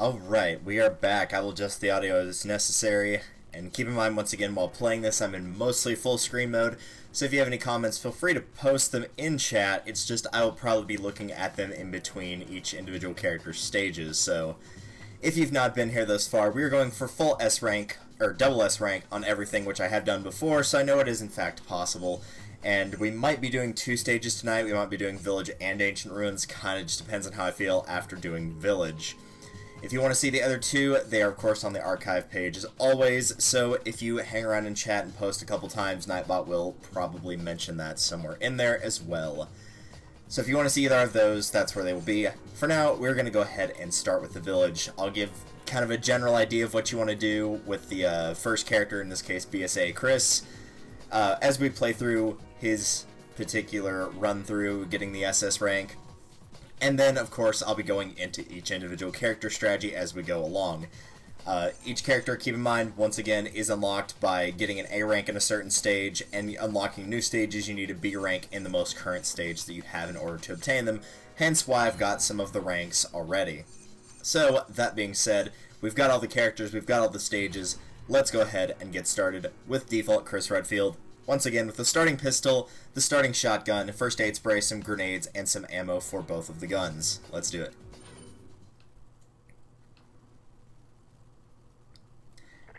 Alright, we are back. I will adjust the audio as necessary. And keep in mind, once again, while playing this, I'm in mostly full screen mode. So if you have any comments, feel free to post them in chat. It's just I will probably be looking at them in between each individual character's stages. So if you've not been here thus far, we are going for full S rank, or double S rank on everything, which I have done before, so I know it is in fact possible. And we might be doing 2 stages tonight. We might be doing Village and Ancient Ruins. Kind of just depends on how I feel after doing Village. If you want to see the other 2, they are of course on the archive page as always, so if you hang around in chat and post a couple times, Nightbot will probably mention that somewhere in there as well. So if you want to see either of those, that's where they will be. For now, we're going to go ahead and start with the Village. I'll give kind of a general idea of what you want to do with the first character, in this case BSAA Chris, as we play through his particular run-through, getting the SS rank. And then, of course, I'll be going into each individual character strategy as we go along. Each character, keep in mind, once again, is unlocked by getting an A rank in a certain stage, and unlocking new stages, you need a B rank in the most current stage that you have in order to obtain them, hence why I've got some of the ranks already. So, that being said, we've got all the characters, we've got all the stages, let's go ahead and get started with default Chris Redfield. Once again, with the starting pistol, the starting shotgun, first aid spray, some grenades, and some ammo for both of the guns. Let's do it.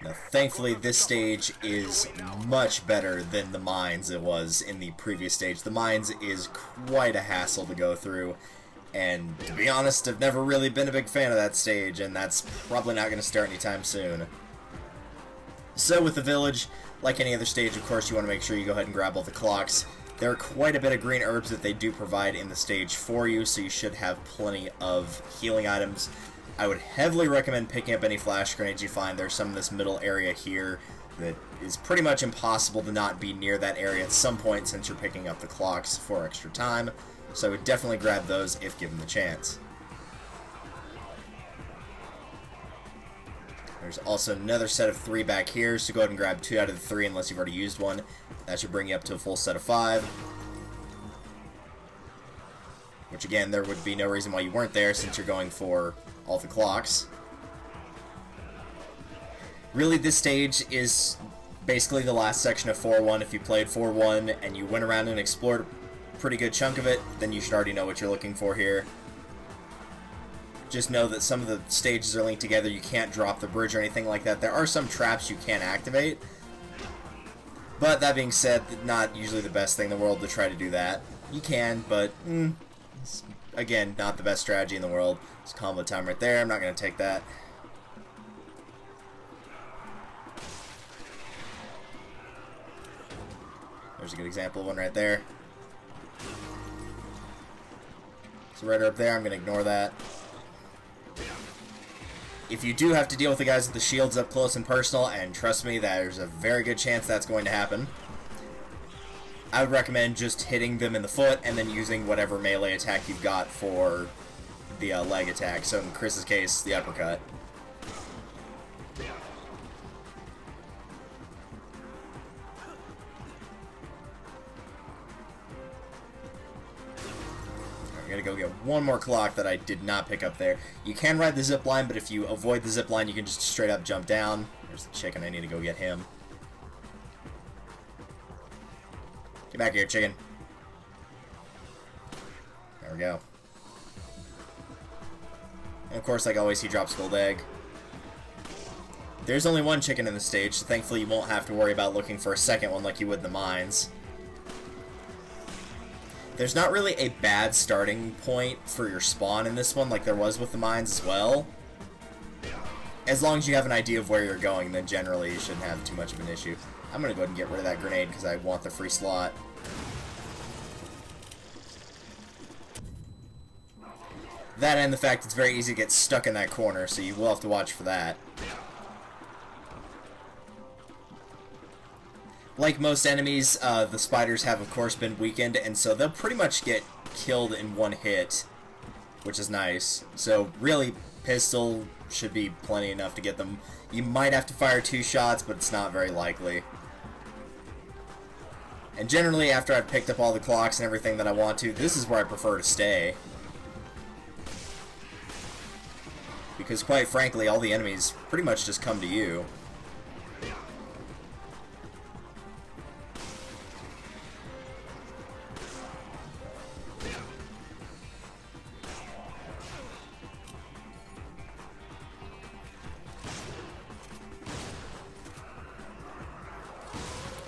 Now, thankfully, this stage is much better than the mines it was in the previous stage. The mines is quite a hassle to go through, and to be honest, I've never really been a big fan of that stage, and that's probably not going to start anytime soon. So with the Village, like any other stage, of course, you want to make sure you go ahead and grab all the clocks. There are quite a bit of green herbs that they do provide in the stage for you, so you should have plenty of healing items. I would heavily recommend picking up any flash grenades you find. There's some in this middle area here that is pretty much impossible to not be near that area at some point since you're picking up the clocks for extra time. So I would definitely grab those if given the chance. There's also another set of 3 back here, so go ahead and grab 2 out of the 3 unless you've already used one. That should bring you up to a full set of 5. Which again, there would be no reason why you weren't there since you're going for all the clocks. Really, this stage is basically the last section of 4-1. If you played 4-1 and you went around and explored a pretty good chunk of it, then you should already know what you're looking for here. Just know that some of the stages are linked together. You can't drop the bridge or anything like that. There are some traps you can activate. But that being said, not usually the best thing in the world to try to do that. You can, but it's, again, not the best strategy in the world. It's combo time right there. I'm not going to take that. There's a good example of one right there. So right up there, I'm going to ignore that. If you do have to deal with the guys with the shields up close and personal, and trust me, there's a very good chance that's going to happen, I would recommend just hitting them in the foot and then using whatever melee attack you've got for the leg attack. So in Chris's case, the uppercut. I'm gonna go get one more clock that I did not pick up there. You can ride the zip line, but if you avoid the zip line, you can just straight up jump down. There's the chicken. I need to go get him. Get back here, chicken. There we go. And of course, like always, he drops gold egg. There's only one chicken in the stage, so thankfully you won't have to worry about looking for a second one like you would in the mines. There's not really a bad starting point for your spawn in this one like there was with the mines as well. As long as you have an idea of where you're going, then generally you shouldn't have too much of an issue. I'm going to go ahead and get rid of that grenade because I want the free slot. That and the fact it's very easy to get stuck in that corner, so you will have to watch for that. Like most enemies, the spiders have of course been weakened, and so they'll pretty much get killed in one hit, which is nice. So really, pistol should be plenty enough to get them. You might have to fire 2 shots, but it's not very likely. And generally, after I've picked up all the clocks and everything that I want to, this is where I prefer to stay. because quite frankly, all the enemies pretty much just come to you.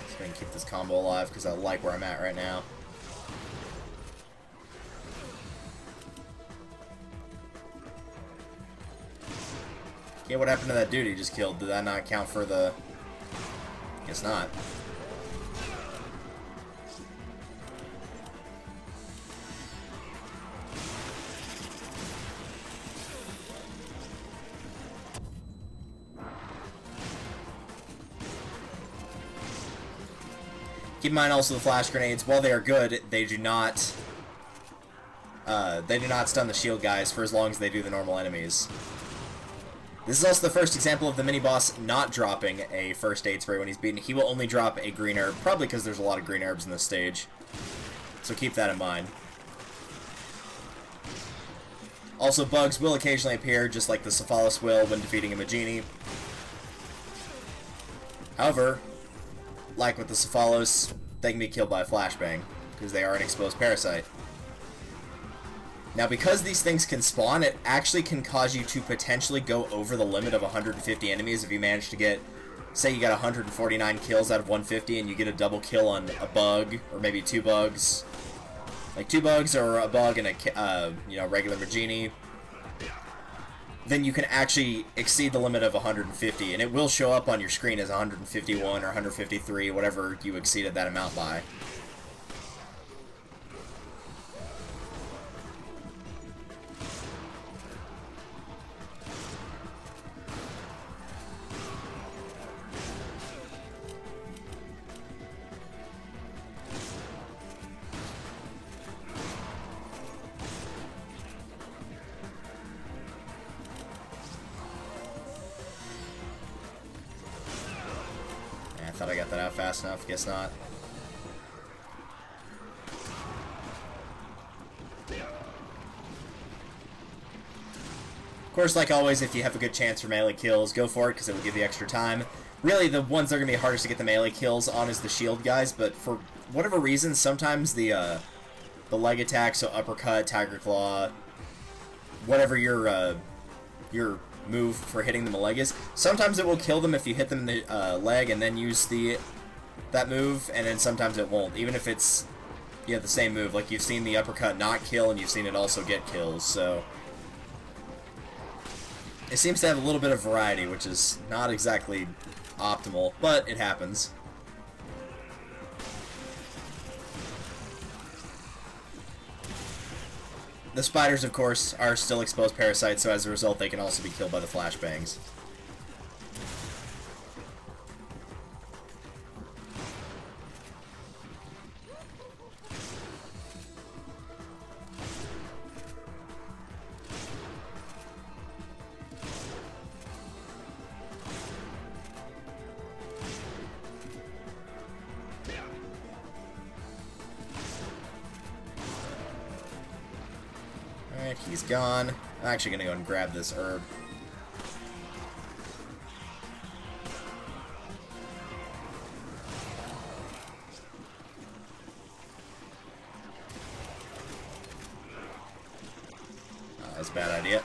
So I can keep this combo alive because I like where I'm at right now. Yeah, what happened to that dude he just killed? Did that not count for the... Guess not. Keep in mind also the flash grenades, while they are good, they do not stun the shield guys for as long as they do the normal enemies. This is also the first example of the mini-boss not dropping a first aid spray when he's beaten. He will only drop a green herb, probably because there's a lot of green herbs in this stage. So keep that in mind. Also, bugs will occasionally appear, just like the Cephalus will when defeating a Magini. However, like with the Cephalus, they can be killed by a flashbang, because they are an exposed parasite. Now, because these things can spawn, it actually can cause you to potentially go over the limit of 150 enemies if you manage to get, say you got 149 kills out of 150 and you get a double kill on a bug, or maybe 2 bugs. Like 2 bugs or a bug and a, regular Magini. Then you can actually exceed the limit of 150, and it will show up on your screen as 151 or 153, whatever you exceeded that amount by. I thought I got that out fast enough, guess not. Of course, like always, if you have a good chance for melee kills, go for it, because it will give you extra time. Really, the ones that are going to be hardest to get the melee kills on is the shield guys, but for whatever reason, sometimes the leg attack, so uppercut, tiger claw, whatever your move for hitting them a leg is, sometimes it will kill them if you hit them in the leg and then use that move, and then sometimes it won't, even if it's the same move. Like, you've seen the uppercut not kill, and you've seen it also get kills, so it seems to have a little bit of variety, which is not exactly optimal, but it happens. The spiders, of course, are still exposed parasites, so as a result, they can also be killed by the flashbangs. Alright, he's gone. I'm actually gonna go and grab this herb. That's a bad idea.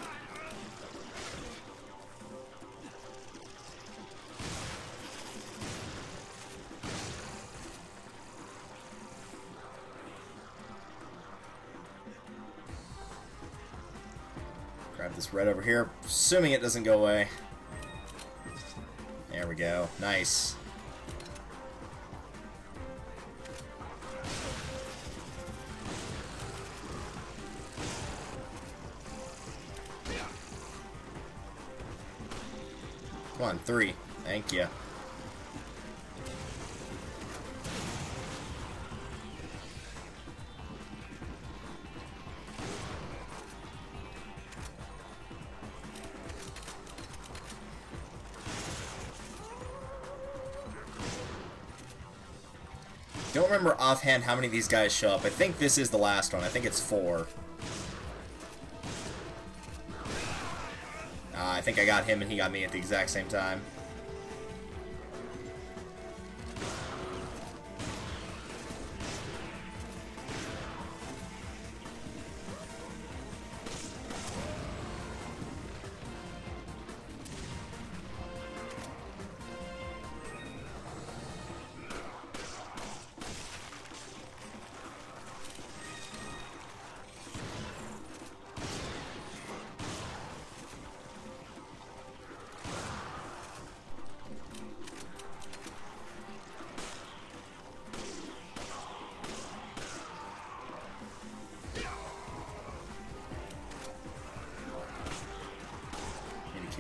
Grab this red over here, assuming it doesn't go away. There we go. Nice. Come on, 3. Thank you. Don't remember offhand how many of these guys show up. I think this is the last one. I think it's 4. I think I got him and he got me at the exact same time.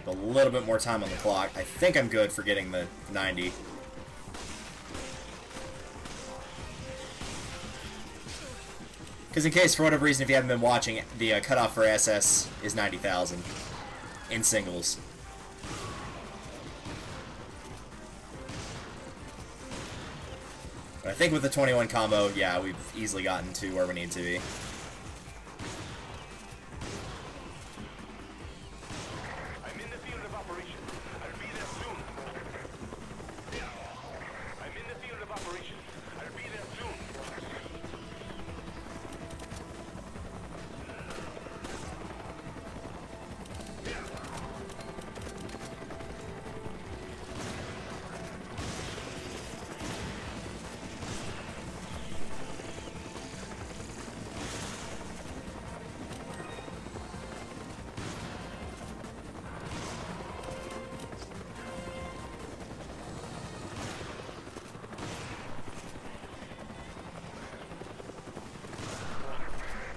A little bit more time on the clock. I think I'm good for getting the 90. Because in case, for whatever reason, if you haven't been watching, the cutoff for SS is 90,000 in singles. But I think with the 21 combo, yeah, we've easily gotten to where we need to be.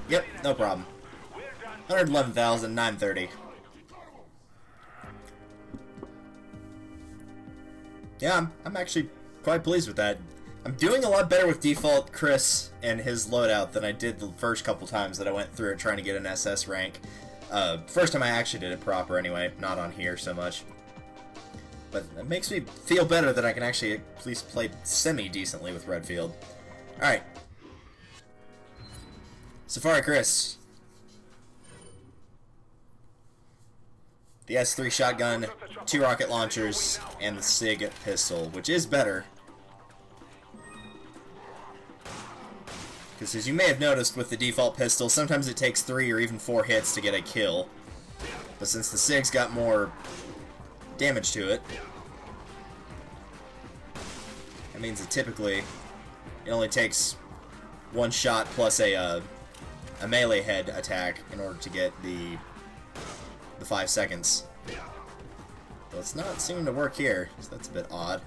Yep, no problem. 111,930. Yeah, I'm actually quite pleased with that. I'm doing a lot better with default Chris and his loadout than I did the first couple times that I went through it trying to get an SS rank. First time I actually did it proper anyway, not on here so much. But it makes me feel better that I can actually at least play semi-decently with Redfield. Alright. Safari Chris. The S3 shotgun, 2 rocket launchers, and the SIG pistol, which is better. Because as you may have noticed with the default pistol, sometimes it takes 3 or even 4 hits to get a kill. But since the SIG's got more damage to it, that means that typically it only takes 1 shot plus a melee head attack in order to get the 5 seconds. But it's not seeming to work here, so that's a bit odd.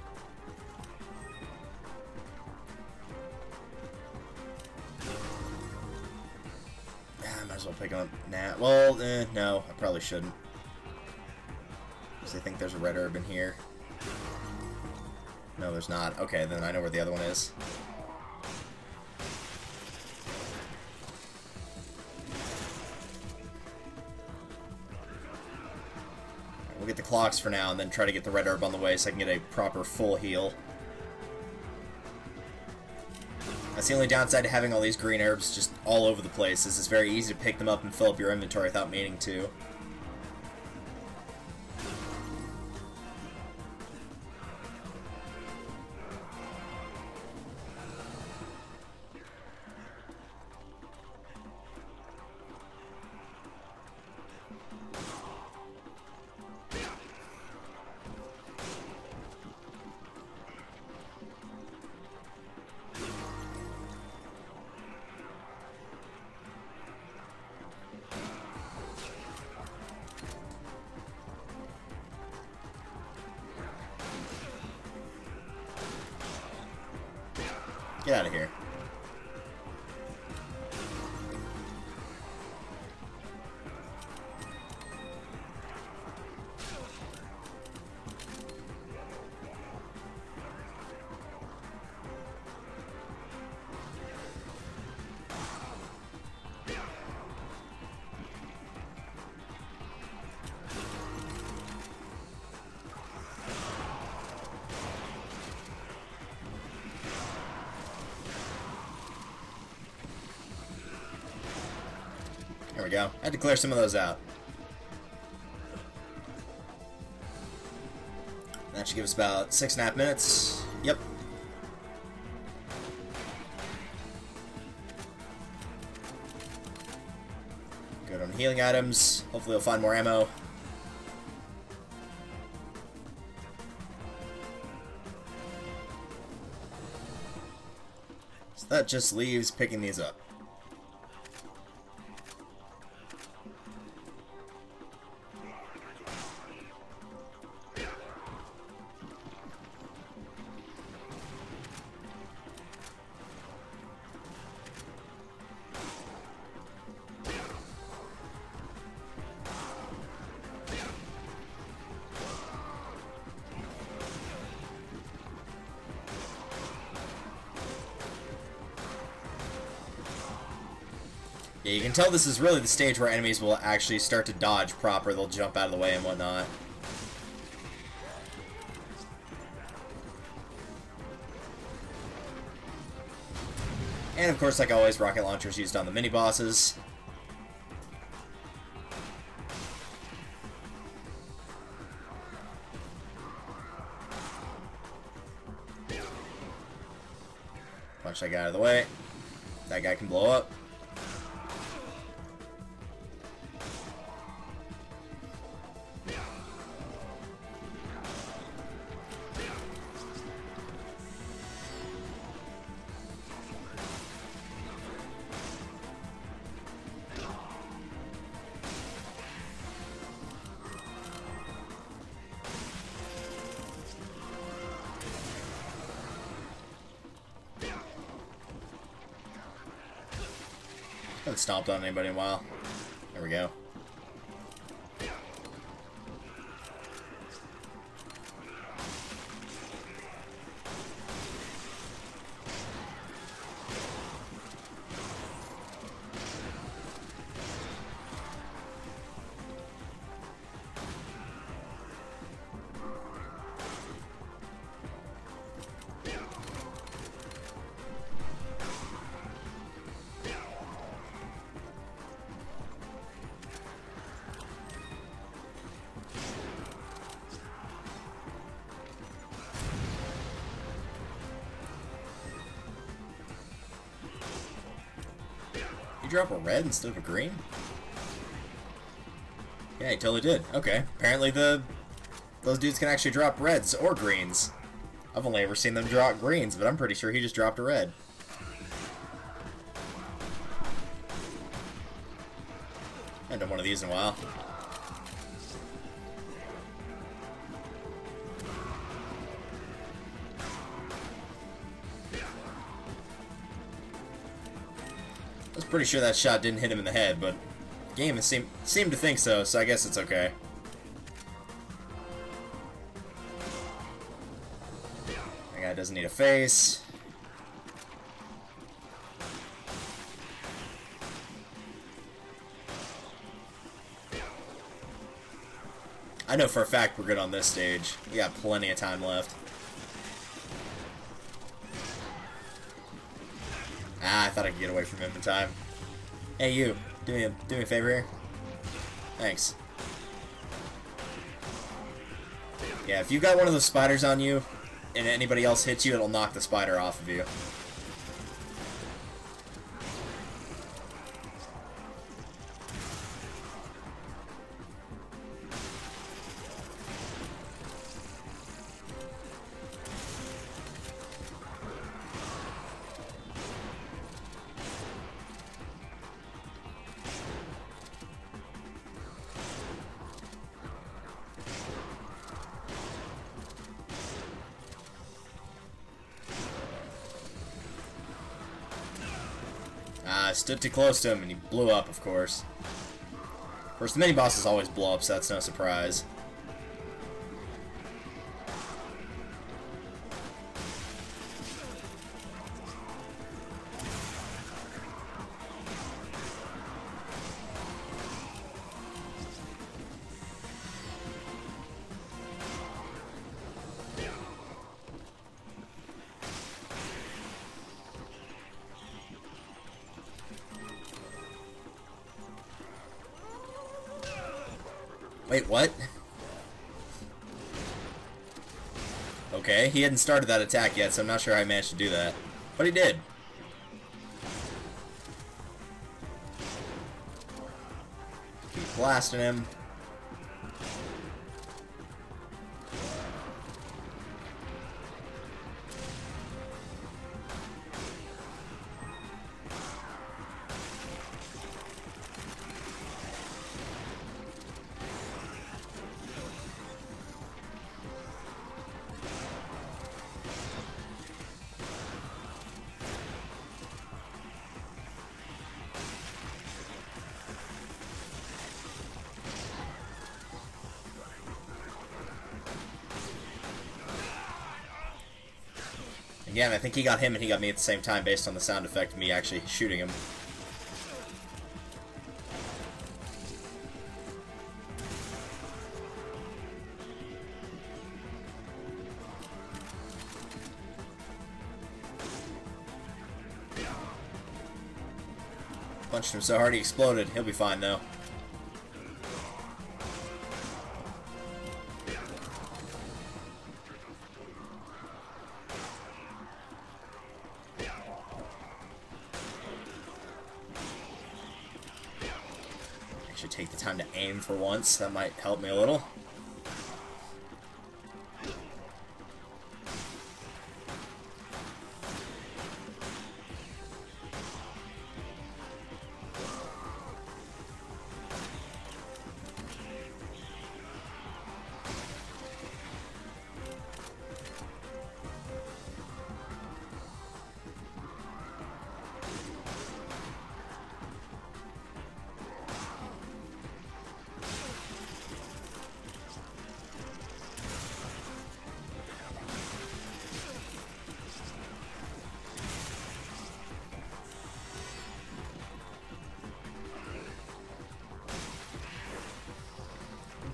I might as well pick up well, no, I probably shouldn't. Because I think there's a red herb in here. No, there's not. Okay, then I know where the other one is. We'll get the clocks for now, and then try to get the red herb on the way so I can get a proper full heal. That's the only downside to having all these green herbs just all over the place, is it's very easy to pick them up and fill up your inventory without meaning to. Get out of here. There we go. I had to clear some of those out. That should give us about 6.5 minutes. Yep. Good on healing items. Hopefully we'll find more ammo. So that just leaves picking these up. Yeah, you can tell this is really the stage where enemies will actually start to dodge proper. They'll jump out of the way and whatnot. And of course, like always, rocket launchers used on the mini-bosses. Punch that guy out of the way. That guy can blow up. I haven't stomped on anybody in a while. There we go. You drop a red instead of a green? Yeah, he totally did. Okay. Apparently those dudes can actually drop reds or greens. I've only ever seen them drop greens, but I'm pretty sure he just dropped a red. I haven't done one of these in a while. I was pretty sure that shot didn't hit him in the head, but the game seemed to think so, so I guess it's okay. That guy doesn't need a face. I know for a fact we're good on this stage. We got plenty of time left. Ah, I thought I could get away from him in time. Hey, you. Do me a favor here. Thanks. Yeah, if you got one of those spiders on you, and anybody else hits you, it'll knock the spider off of you. I stood too close to him and he blew up, of course. Of course, the mini-bosses always blow up, so that's no surprise. Wait, what? Okay, he hadn't started that attack yet, so I'm not sure how he managed to do that. But he did. Keep blasting him. Again, I think he got him and he got me at the same time based on the sound effect of me actually shooting him. Punched him so hard he exploded. He'll be fine though. Should take the time to aim for once. That might help me a little.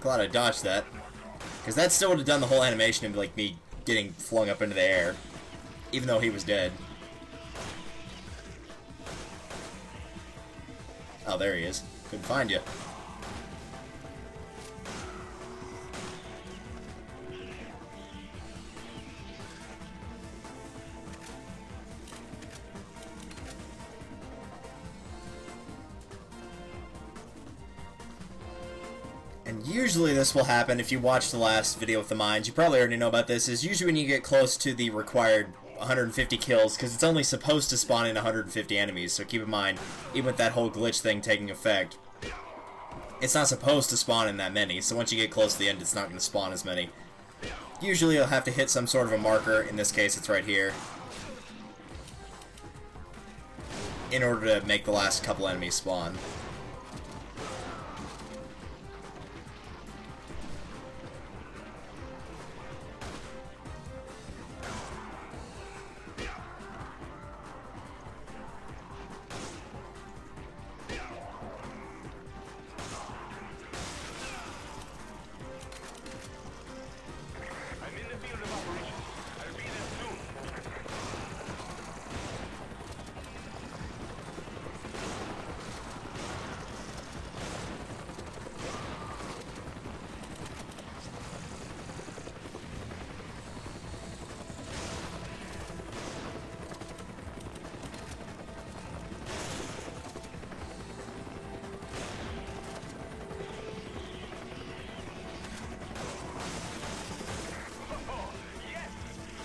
Glad I dodged that, because that still would have done the whole animation of like me getting flung up into the air, even though he was dead. Oh, there he is. Couldn't find you. And usually this will happen if you watch the last video with the mines. You probably already know about this. Is usually when you get close to the required 150 kills, because it's only supposed to spawn in 150 enemies. So keep in mind, even with that whole glitch thing taking effect, it's not supposed to spawn in that many. So once you get close to the end, it's not going to spawn as many. Usually you'll have to hit some sort of a marker. In this case, it's right here, in order to make the last couple enemies spawn.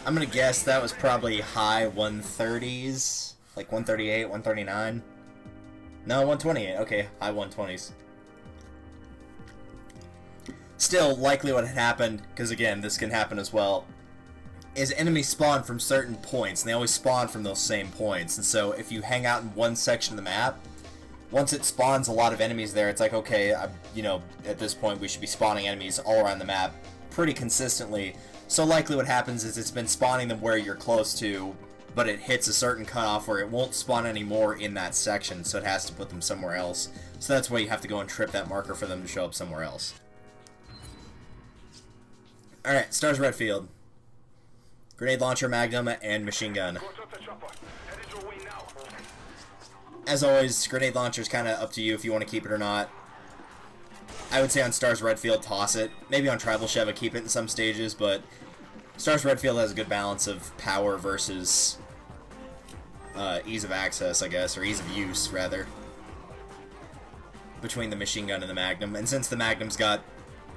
I'm gonna guess that was probably high 130s, like 138, 139. No, 128. Okay, high 120s. Still, likely what had happened, because again, this can happen as well, is enemies spawn from certain points, and they always spawn from those same points. And so if you hang out in one section of the map, once it spawns a lot of enemies there, it's like, okay, you know, at this point we should be spawning enemies all around the map pretty consistently. So likely what happens is it's been spawning them where you're close to, but it hits a certain cutoff where it won't spawn anymore in that section, so it has to put them somewhere else. So that's why you have to go and trip that marker for them to show up somewhere else. Alright, S.T.A.R.S red field. Grenade launcher, magnum, and machine gun. As always, grenade launcher is kind of up to you if you want to keep it or not. I would say on S.T.A.R.S red field, toss it. Maybe on Tribal Sheva, keep it in some stages, but S.T.A.R.S Redfield has a good balance of power versus ease of access, I guess, or ease of use, rather, between the machine gun and the Magnum. And since the Magnum's got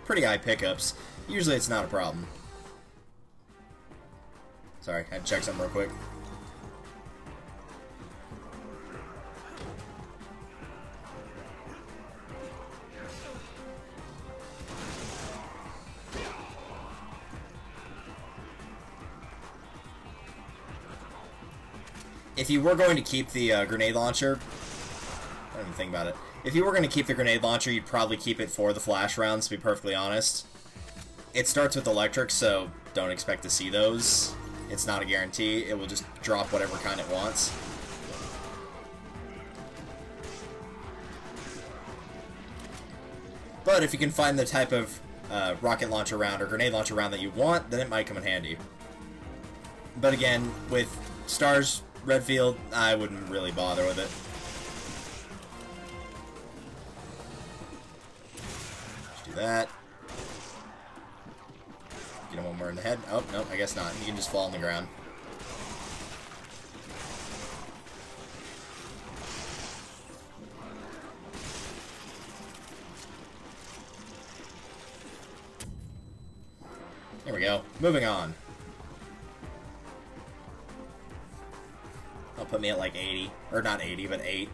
pretty high pickups, usually it's not a problem. Sorry, I had to check something real quick. If you were going to keep the grenade launcher, I don't even think about it. If you were going to keep the grenade launcher, you'd probably keep it for the flash rounds, to be perfectly honest. It starts with electric, so don't expect to see those. It's not a guarantee. It will just drop whatever kind it wants. But if you can find the type of rocket launcher round or grenade launcher round that you want, then it might come in handy. But again, with S.T.A.R.S Redfield, I wouldn't really bother with it. Just do that. Get him one more in the head. Oh, no, I guess not. He can just fall on the ground. There we go. Moving on. That'll put me at like 80. Or not 80, but 8.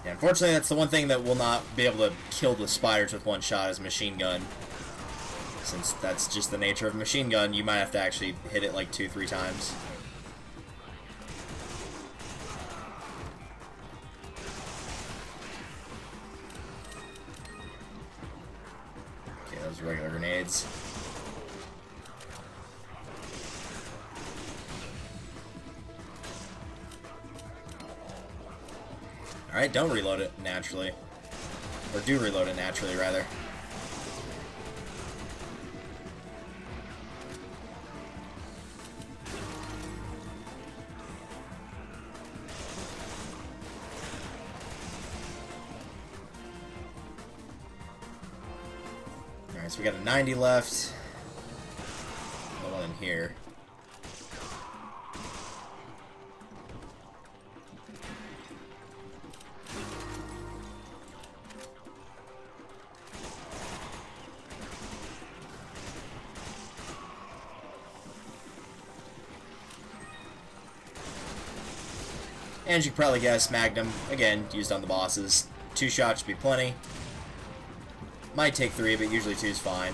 Yeah, unfortunately, that's the one thing that will not be able to kill the spiders with one shot is machine gun. Since that's just the nature of machine gun, you might have to actually hit it like 2-3 times. Regular grenades. Alright, don't reload it naturally. Or do reload it naturally, rather. Alright, so we got a 90 left. The one in here. And as you can probably guess, Magnum, again, used on the bosses. 2 shots should be plenty. Might take 3, but usually 2 is fine.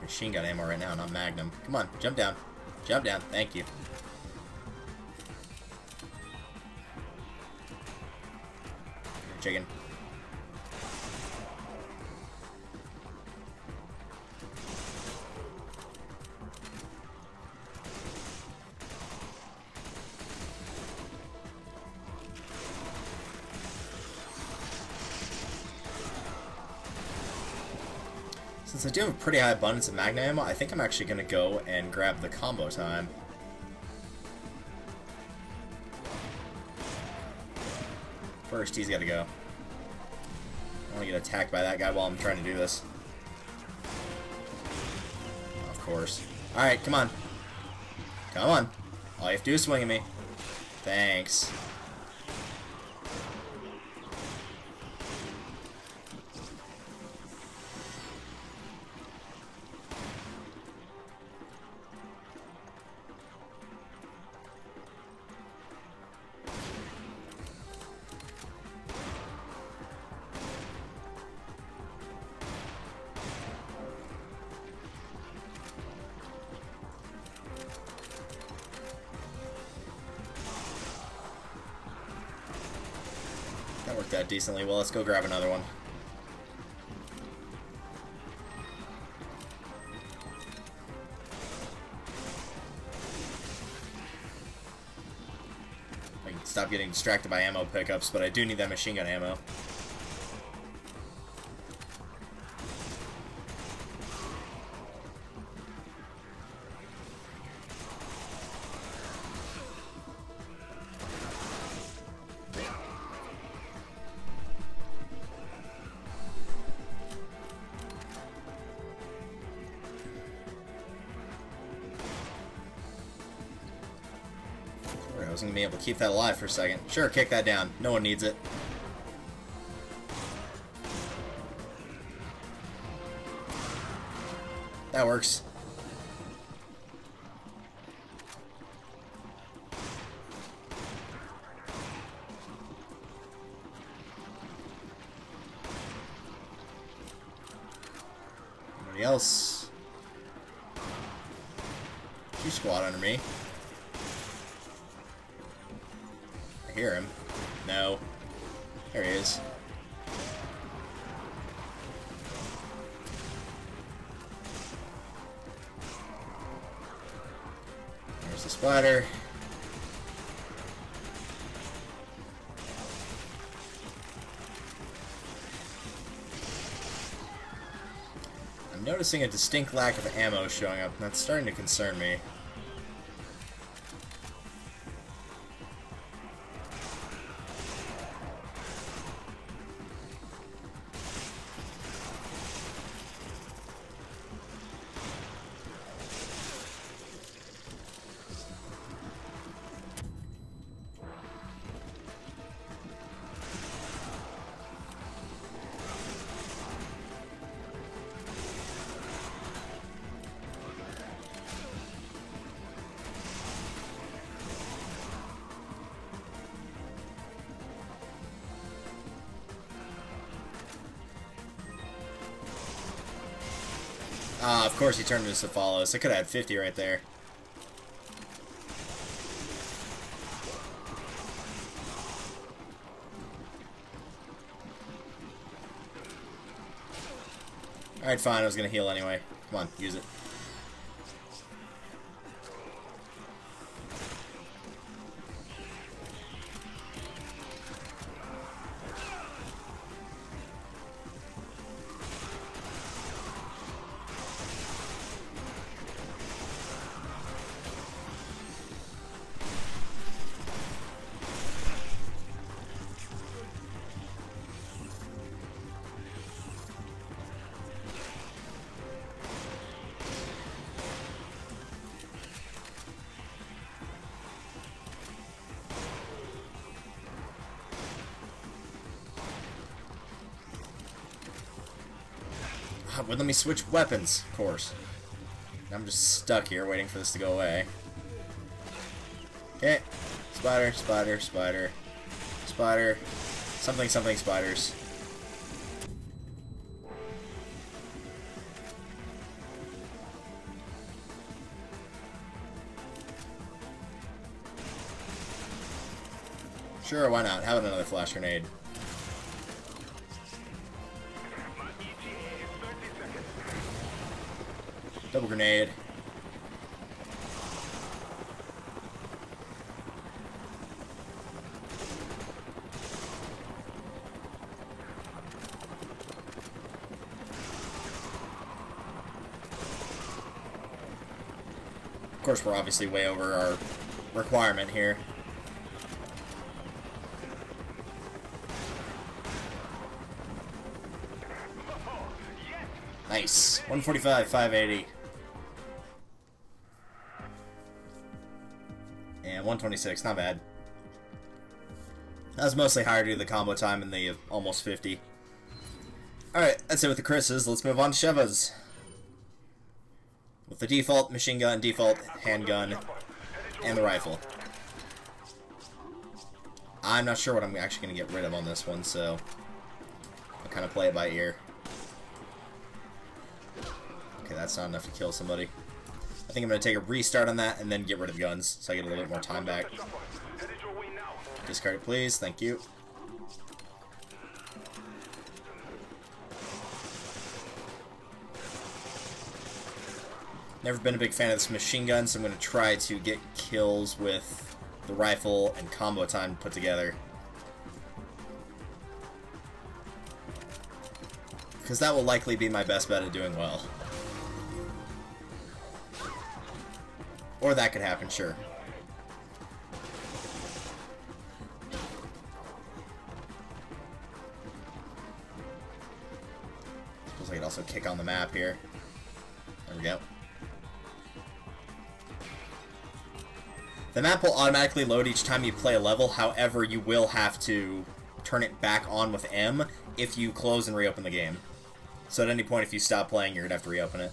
Machine gun ammo right now, not Magnum. Come on, jump down. Jump down, thank you. Chicken. Since I do have a pretty high abundance of Magnum ammo, I think I'm actually going to go and grab the combo time. First, he's got to go. I don't want to get attacked by that guy while I'm trying to do this. Of course. Alright, come on. Come on. All you have to do is swing at me. Thanks. That worked out decently well. Let's go grab another one. I can stop getting distracted by ammo pickups, but I do need that machine gun ammo. I wasn't gonna be able to keep that alive for a second. Sure, kick that down. No one needs it. That works. Anybody else? You squat under me. I hear him. No. There he is. There's the spider. I'm noticing a distinct lack of ammo showing up, and that's starting to concern me. Ah, of course he turned into Cephalos. I could have had 50 right there. Alright, fine. I was going to heal anyway. Come on, use it. Would let me switch weapons, of course. I'm just stuck here waiting for this to go away. Okay. Spider, spider, spider. Spider. Something, something, spiders. Sure, why not? How about another flash grenade? Double grenade. Of course, we're obviously way over our requirement here. Nice. 145, 580. And 126, not bad. That was mostly higher due to the combo time and the almost 50. Alright, that's it with the Chris's. Let's move on to Sheva's. With the default machine gun, default handgun, and the rifle. I'm not sure what I'm actually going to get rid of on this one, so I'll kind of play it by ear. Okay, that's not enough to kill somebody. I think I'm going to take a restart on that and then get rid of guns, so I get a little bit more time back. Discard it, please. Thank you. Never been a big fan of this machine gun, so I'm going to try to get kills with the rifle and combo time put together. Because that will likely be my best bet at doing well. Or that could happen, sure. Suppose I could also kick on the map here. There we go. The map will automatically load each time you play a level, however, you will have to turn it back on with M if you close and reopen the game. So at any point, if you stop playing, you're going to have to reopen it.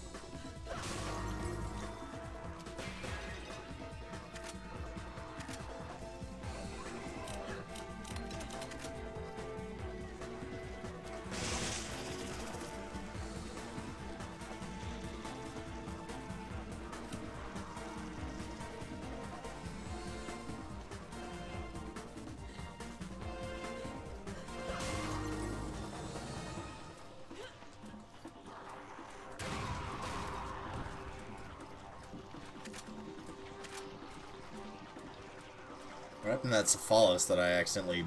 What happened to that Cephalus that I accidentally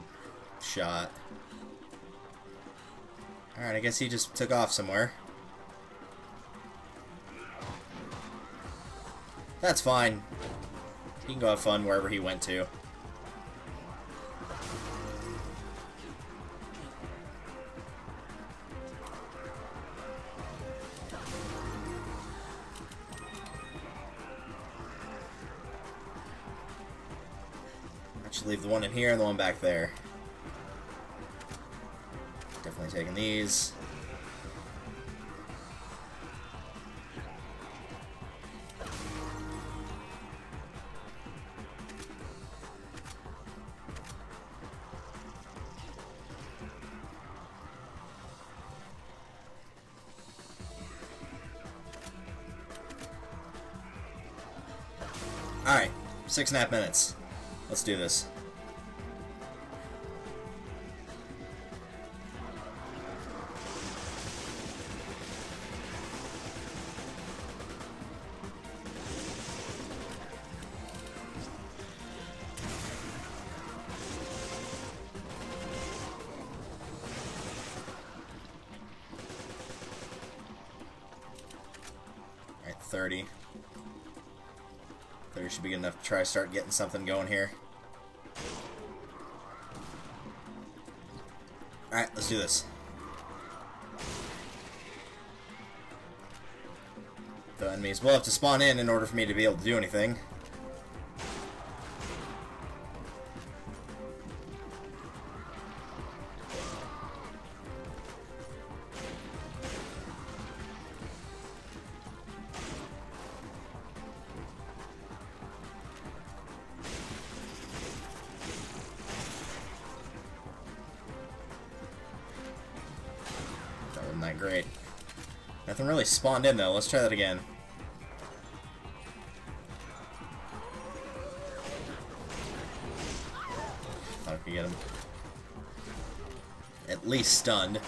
shot? Alright, I guess he just took off somewhere. That's fine. He can go have fun wherever he went to. Should leave the one in here and the one back there. Definitely taking these. Alright, 6.5 minutes. Let's do this. Alright, 30. 30 should be good enough to try to start getting something going here. Alright, let's do this. The enemies will have to spawn in order for me to be able to do anything. That great. Nothing really spawned in though. Let's try that again. Thought I could get him. At least stunned.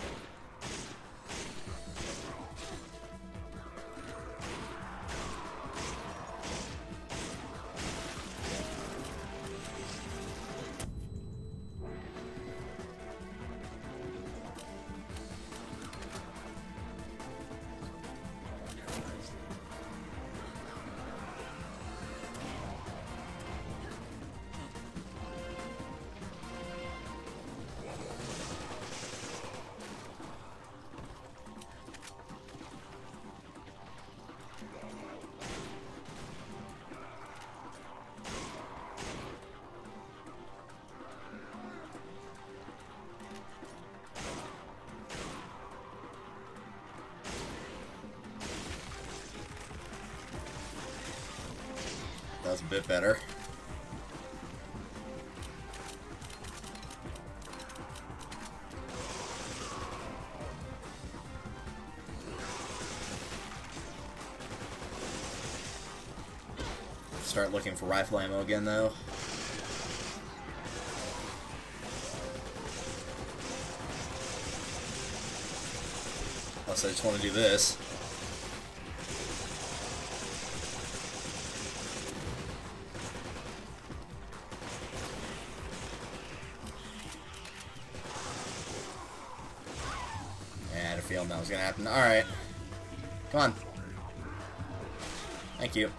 That was a bit better. Start looking for rifle ammo again, though. Plus, I just want to do this. Yeah, I had a feeling that was going to happen. Alright. Come on. Thank you.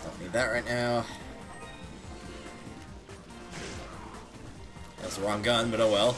Don't need that right now. It's the wrong gun, but oh well.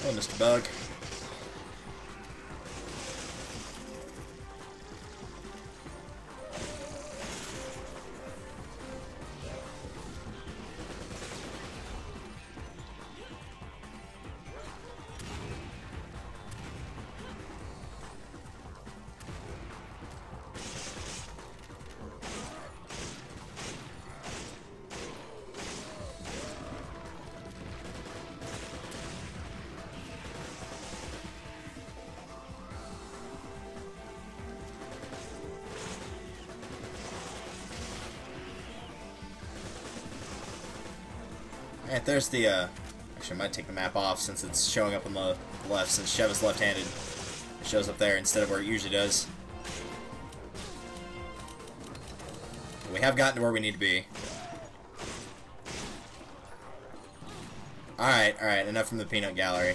Oh, Mr. Bug. Alright, there's the, actually I might take the map off since it's showing up on the left, since Sheva's left-handed. It shows up there instead of where it usually does. But we have gotten to where we need to be. Alright, enough from the peanut gallery.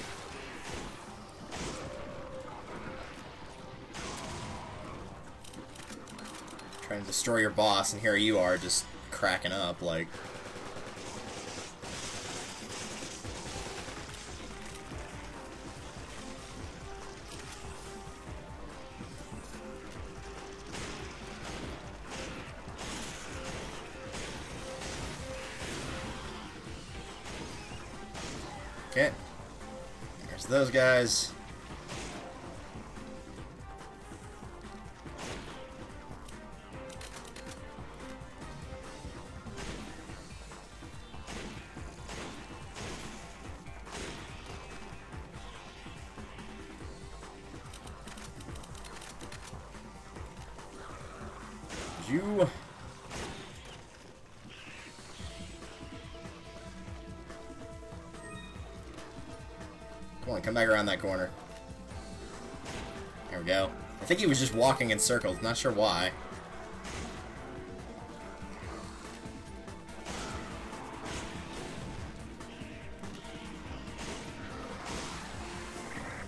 Trying to destroy your boss, and here you are just cracking up, like... Okay. There's those guys. You... Come on, come back around that corner. There we go. I think he was just walking in circles, not sure why.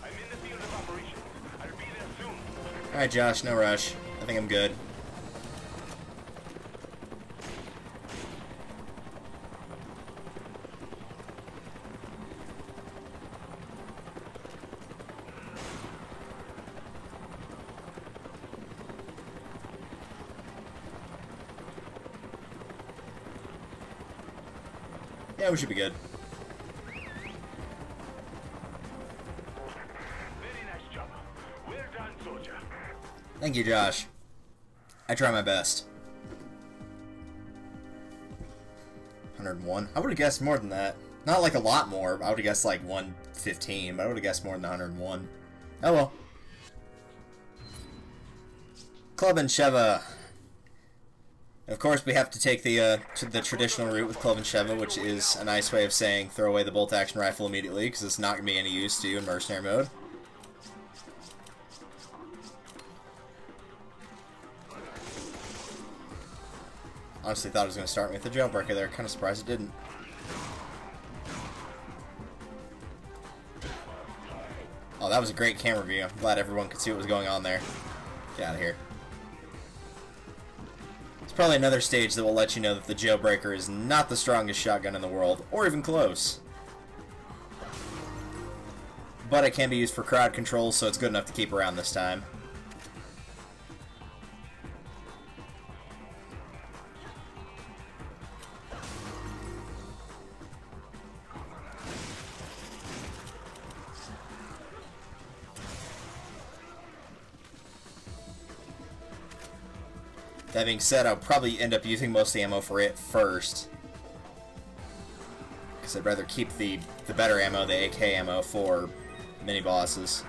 I'm in the field of operations. I'll be there soon. Alright, Josh, no rush. I think I'm good. Yeah, we should be good. Very nice job. Well done, soldier. Thank you, Josh. I try my best. 101. I would have guessed more than that. Not like a lot more. I would have guessed like 115, but I would have guessed more than 101. Oh well. Clubbin, Sheva. Of course, we have to take the traditional route with Clubbin Sheva, which is a nice way of saying throw away the bolt-action rifle immediately, because it's not going to be any use to you in mercenary mode. Honestly, thought it was going to start me with the jailbreaker there. Kind of surprised it didn't. Oh, that was a great camera view. I'm glad everyone could see what was going on there. Get out of here. Probably another stage that will let you know that the jailbreaker is not the strongest shotgun in the world, or even close. But it can be used for crowd control, so it's good enough to keep around this time. That being said, I'll probably end up using most of the ammo for it first. Because I'd rather keep the better ammo, the AK ammo, for mini-bosses.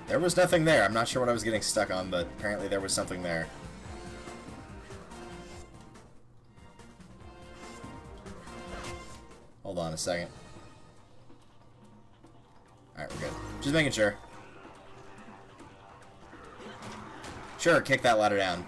There was nothing there. I'm not sure what I was getting stuck on, but apparently there was something there. Hold on a second. Alright, we're good. Just making sure. Sure, kick that ladder down.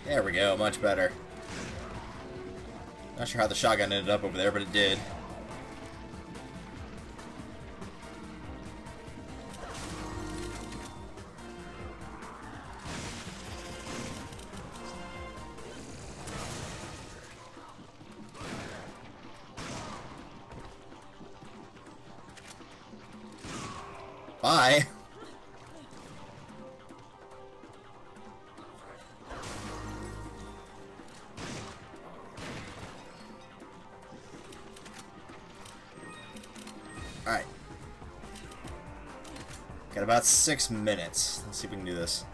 There we go, much better. Not sure how the shotgun ended up over there, but it did. Bye. Alright. Got about 6 minutes. Let's see if we can do this.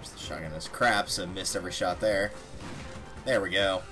The shotgun is crap, so missed every shot there. There we go.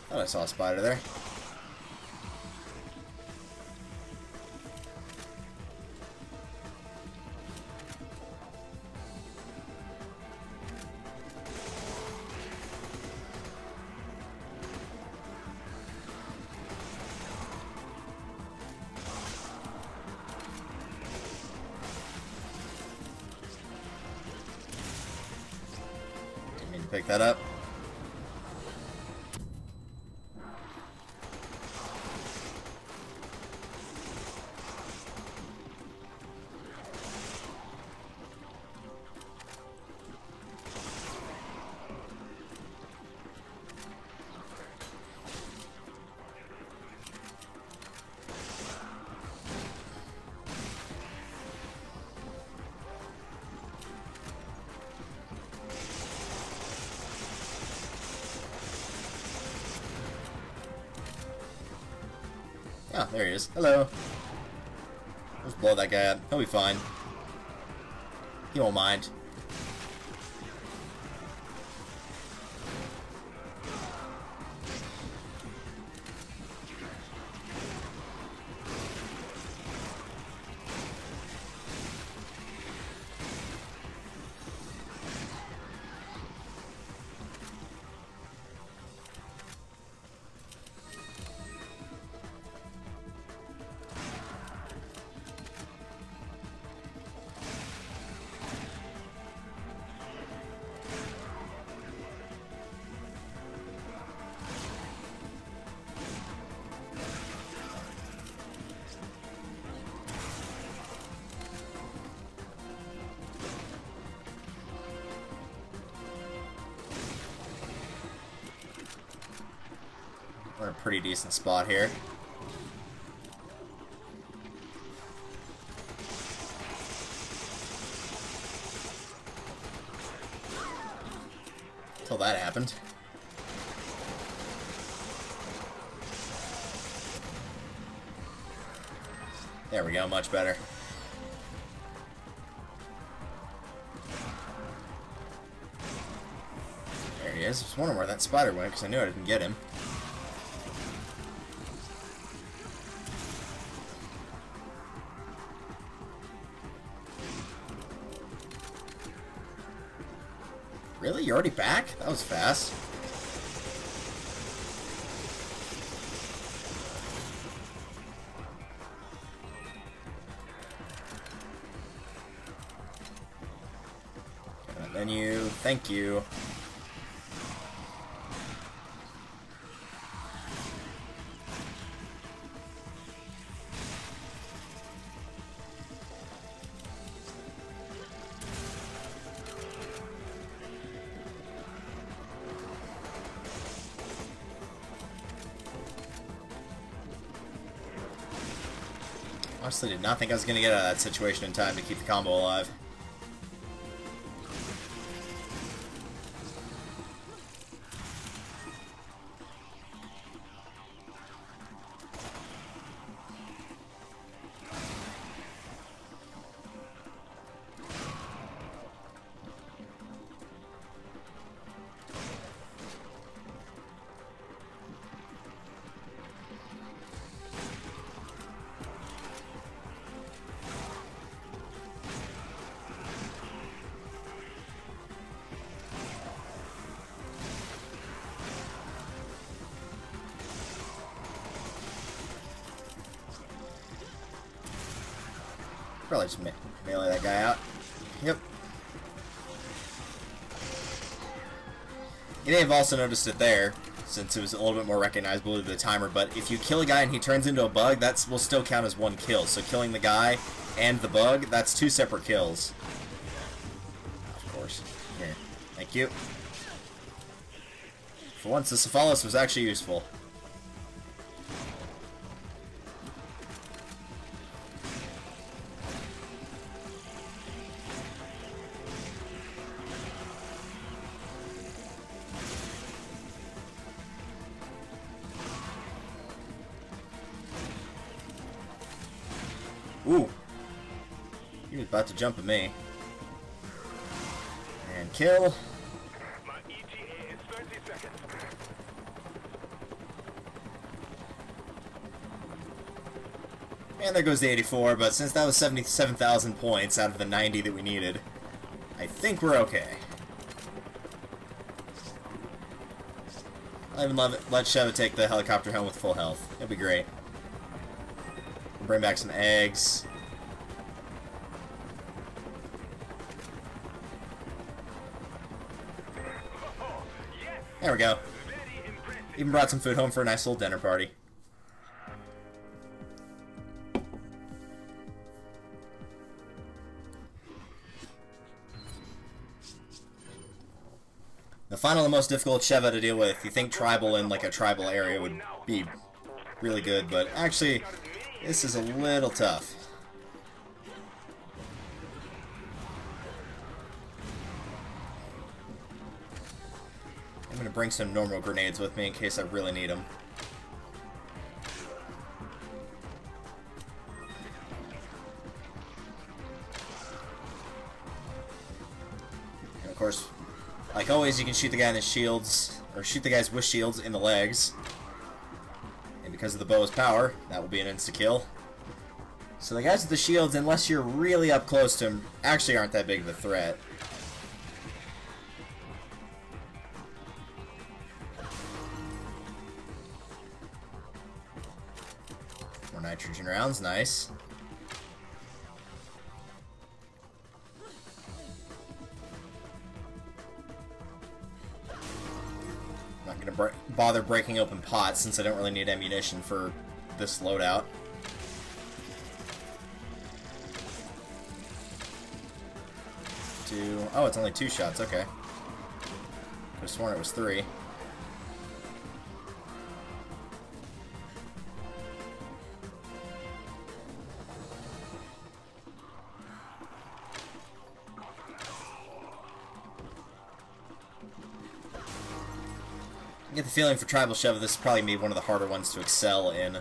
Thought I saw a spider there. Didn't mean to pick that up. Oh, there he is. Hello. Let's blow that guy up. He'll be fine. He won't mind. We're in a pretty decent spot here. Until that happened. There we go, much better. There he is. I was wondering where that spider went, because I knew I didn't get him. Really? You're already back? That was fast. Menu, thank you. Honestly, did not think I was going to get out of that situation in time to keep the combo alive. Probably just melee that guy out. Yep. You may have also noticed it there, since it was a little bit more recognizable to the timer, but if you kill a guy and he turns into a bug, that will still count as one kill. So killing the guy and the bug, that's two separate kills. Of course. Here. Thank you. For once, the Cephalus was actually useful. Ooh. He was about to jump at me. And kill. My ETA is 30 seconds. And there goes the 84, but since that was 77,000 points out of the 90 that we needed, I think we're okay. I'll even let Sheva take the helicopter home with full health. It'll be great. Bring back some eggs. There we go. Even brought some food home for a nice little dinner party. The final and most difficult Sheva to deal with. You think tribal in like a tribal area would be really good, but actually this is a little tough. I'm going to bring some normal grenades with me in case I really need them. And of course, like always, you can shoot the guy in the shields, or shoot the guys with shields in the legs. And because of the bow's power, that will be an insta-kill. So the guys with the shields, unless you're really up close to them, actually aren't that big of a threat. More nitrogen rounds, nice. Not gonna bother breaking open pots since I don't really need ammunition for this loadout. Oh, it's only 2 shots, okay. Could have sworn it was 3. I get the feeling for Tribal Sheva, this is probably one of the harder ones to excel in.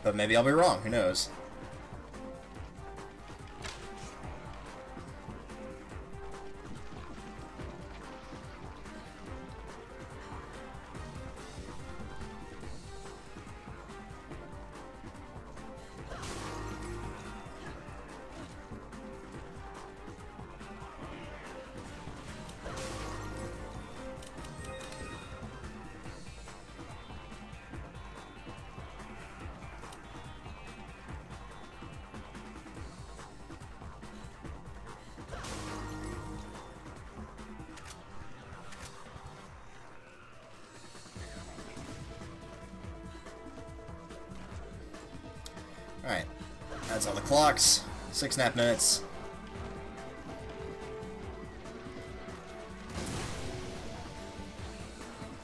But maybe I'll be wrong, who knows? Alright, that's all the clocks. 6.5 minutes.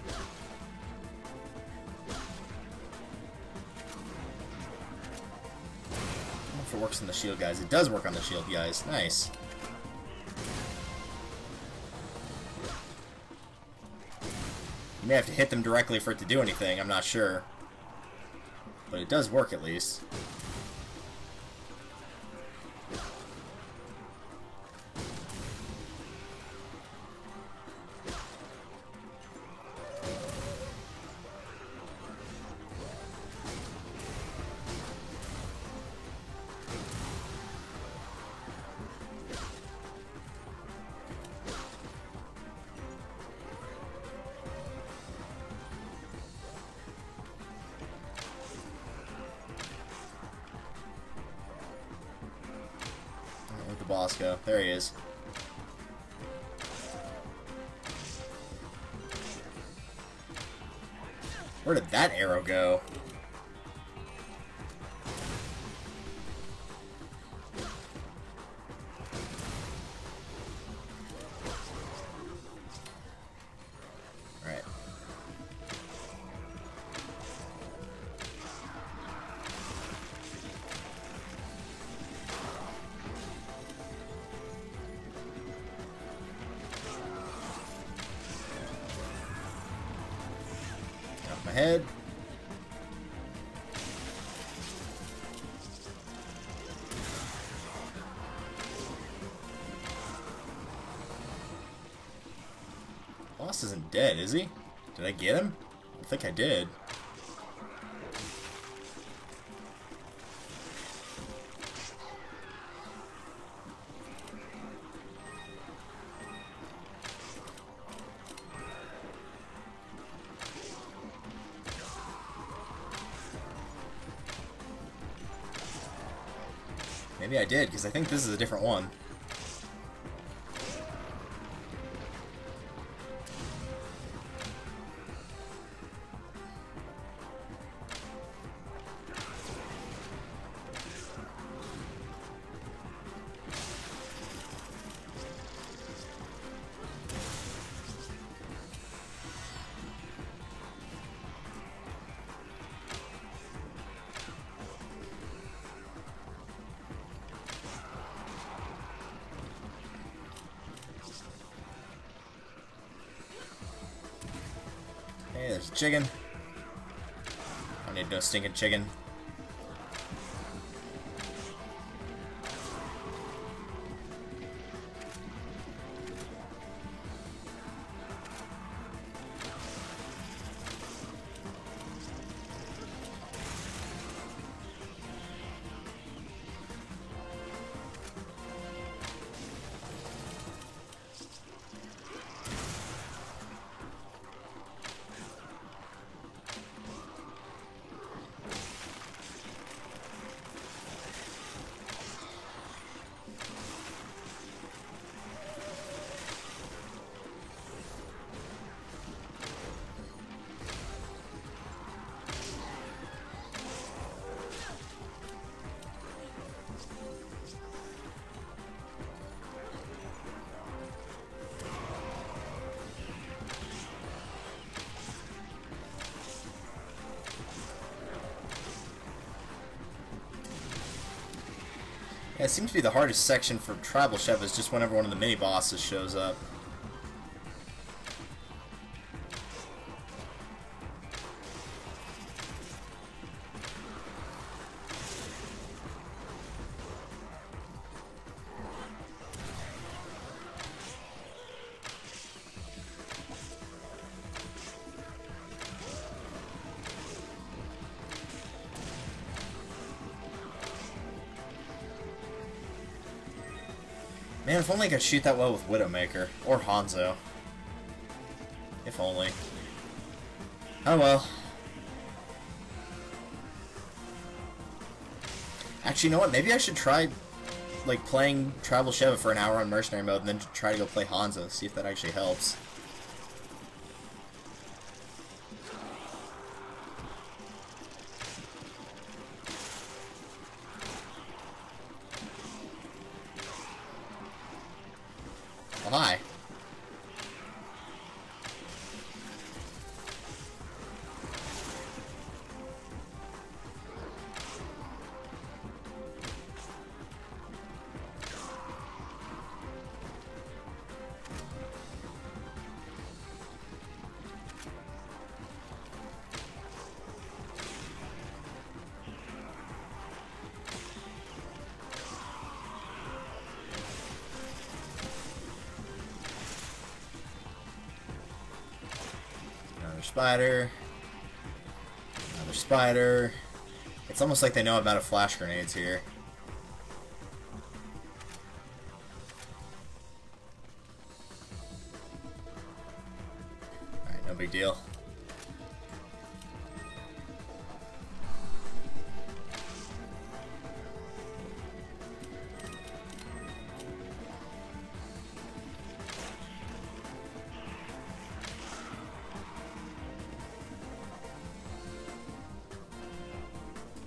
I don't know if it works on the shield guys. It does work on the shield guys. Nice. You may have to hit them directly for it to do anything, I'm not sure. But it does work at least. Where'd the boss go? There he is. Where did that arrow go? Right. Off my head. Boss isn't dead, is he? Did I get him? I think I did. Maybe I did, because I think this is a different one. Hey, there's a chicken. I need no stinking chicken. Yeah, it seems to be the hardest section for Tribal Sheva is just whenever one of the mini-bosses shows up. Man, if only I could shoot that well with Widowmaker. Or Hanzo. If only. Oh well. Actually, you know what? Maybe I should try, like, playing Tribal Sheva for an hour on Mercenary mode and then try to go play Hanzo, see if that actually helps. Oh, hi. Another spider. Another spider. It's almost like they know about flash grenades here. Alright, no big deal.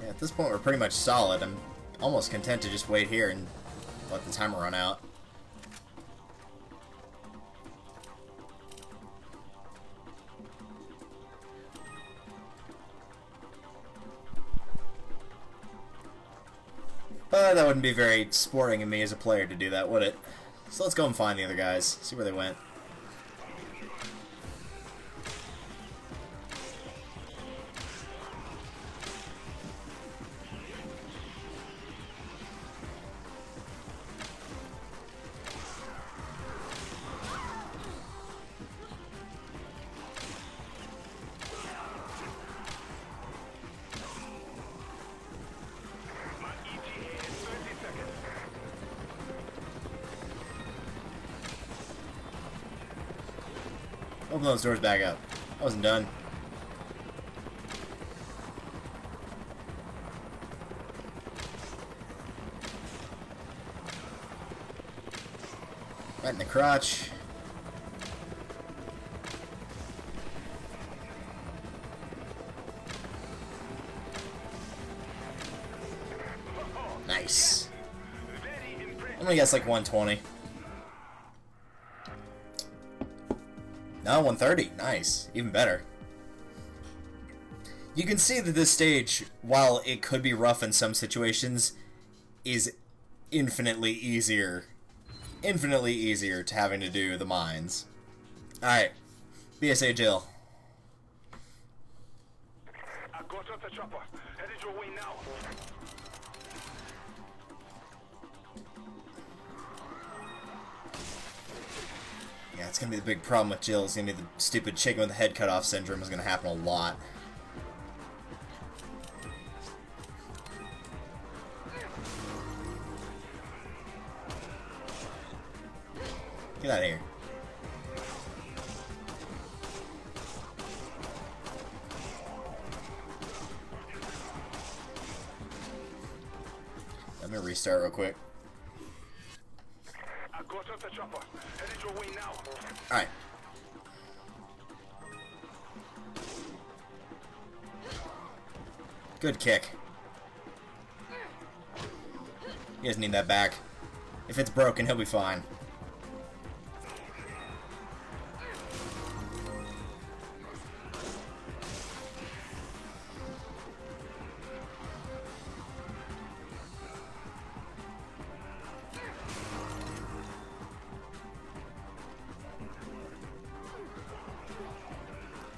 Yeah, at this point we're pretty much solid. I'm almost content to just wait here and let the timer run out. But that wouldn't be very sporting of me as a player to do that, would it? So let's go and find the other guys, see where they went. Open those doors back up. I wasn't done. Right in the crotch. Nice. I'm gonna guess like 120. No, 130. Nice. Even better. You can see that this stage, while it could be rough in some situations, is infinitely easier. Infinitely easier to having to do the mines. Alright. BSAA Jill. I got off the chopper. Headed your way now. Yeah, it's gonna be the big problem with Jill. It's gonna be the stupid chicken with the head cut off syndrome is gonna happen a lot. Get out of here. Let me restart real quick. I got off the chopper. Headed your way now. Alright. Good kick. He doesn't need that back. If it's broken, he'll be fine.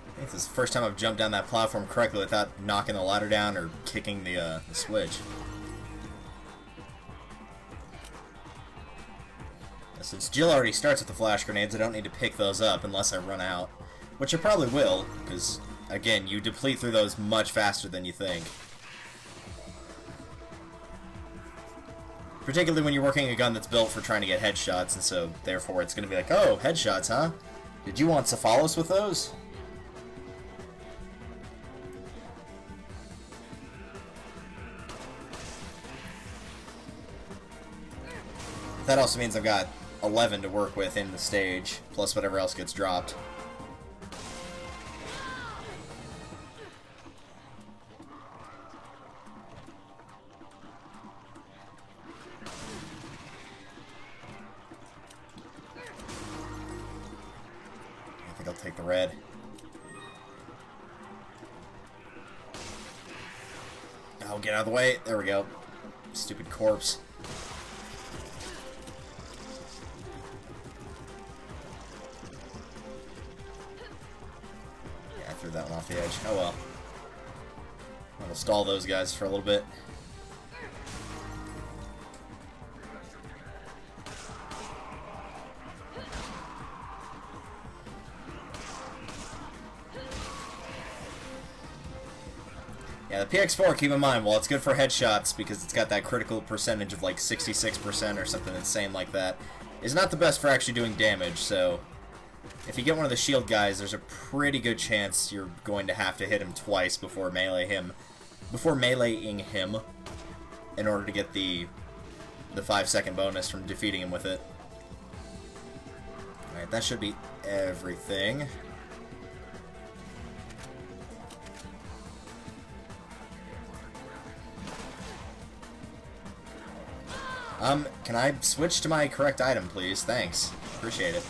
I think this is the first time I've jumped down that platform correctly without knocking the ladder down or kicking the switch. Since Jill already starts with the flash grenades, I don't need to pick those up unless I run out. Which I probably will, because, again, you deplete through those much faster than you think. Particularly when you're working a gun that's built for trying to get headshots, and so, therefore, it's going to be like, oh, headshots, huh? Did you want Cephalus with those? That also means I've got 11 to work with in the stage, plus whatever else gets dropped. I think I'll take the red. Oh, get out of the way. There we go. Stupid corpse. Threw that one off the edge. Oh well. I'll stall those guys for a little bit. Yeah, the PX4, keep in mind, while it's good for headshots because it's got that critical percentage of like 66% or something insane like that, is not the best for actually doing damage, so if you get one of the shield guys, there's a pretty good chance you're going to have to hit him twice before meleeing him in order to get the 5-second bonus from defeating him with it. Alright, that should be everything. Can I switch to my correct item, please? Thanks. Appreciate it.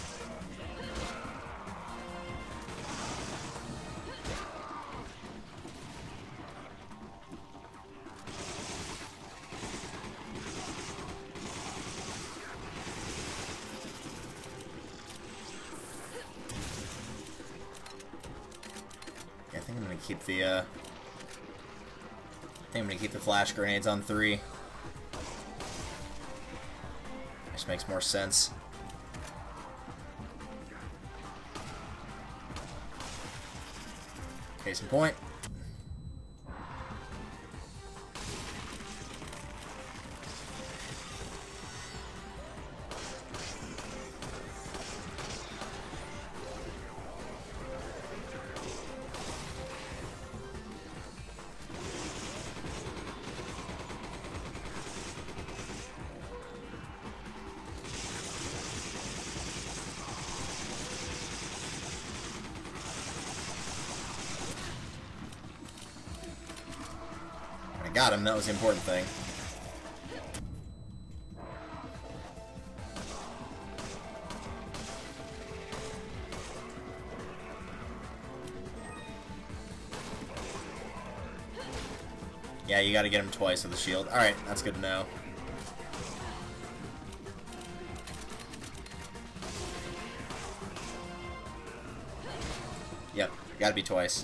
I think I'm gonna keep the flash grenades on 3. Just makes more sense. Case in point. Got him, that was the important thing. Yeah, you gotta get him twice with the shield. Alright, that's good to know. Yep, gotta be twice.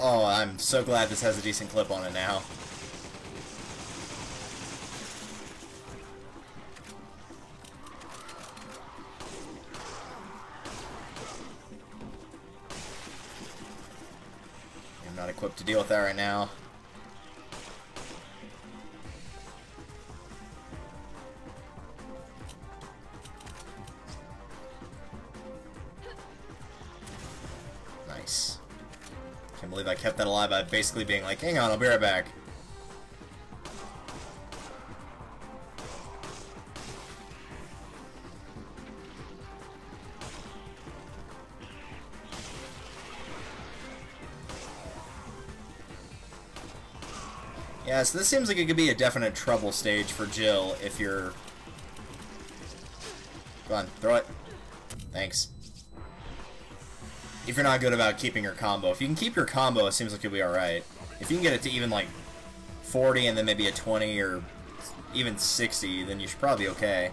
Oh, I'm so glad this has a decent clip on it now. I'm not equipped to deal with that right now. Nice. Can't believe I kept that alive by basically being like, hang on, I'll be right back. Yeah, so this seems like it could be a definite trouble stage for Jill if you're... Go on, throw it. Thanks. If you're not good about keeping your combo. If you can keep your combo, it seems like you'll be alright. If you can get it to even like 40 and then maybe a 20 or even 60, then you should probably be okay.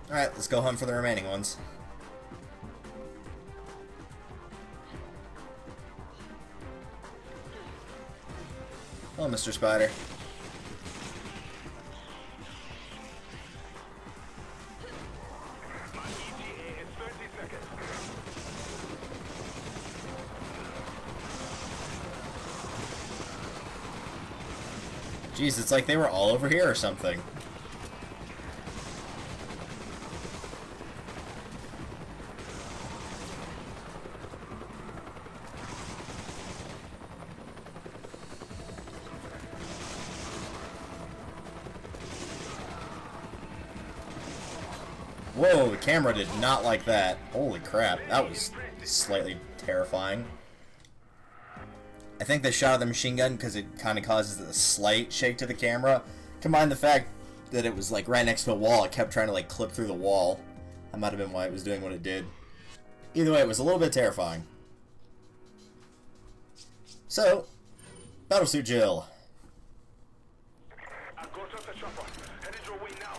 Alright, let's go hunt for the remaining ones. Hello, Mr. Spider. My ETA is 30 seconds. Jeez, it's like they were all over here or something. Whoa, the camera did not like that. Holy crap, that was slightly terrifying. I think they shot at the machine gun because it kind of causes a slight shake to the camera. Combine the fact that it was like right next to a wall, it kept trying to like clip through the wall. That might have been why it was doing what it did. Either way, it was a little bit terrifying. So, Battlesuit Jill. I've got off the chopper. Headed your way now.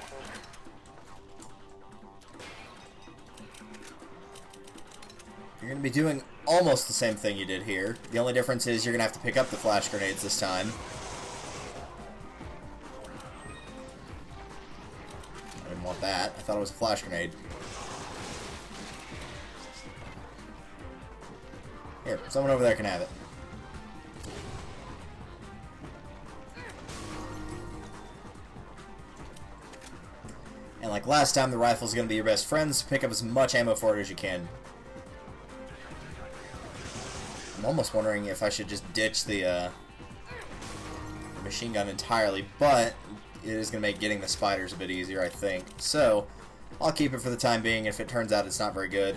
You're going to be doing almost the same thing you did here. The only difference is you're going to have to pick up the flash grenades this time. I didn't want that. I thought it was a flash grenade. Here, someone over there can have it. And like last time, the rifle's going to be your best friend, so pick up as much ammo for it as you can. I'm almost wondering if I should just ditch the machine gun entirely, but it is going to make getting the spiders a bit easier, I think. So, I'll keep it for the time being. If it turns out it's not very good,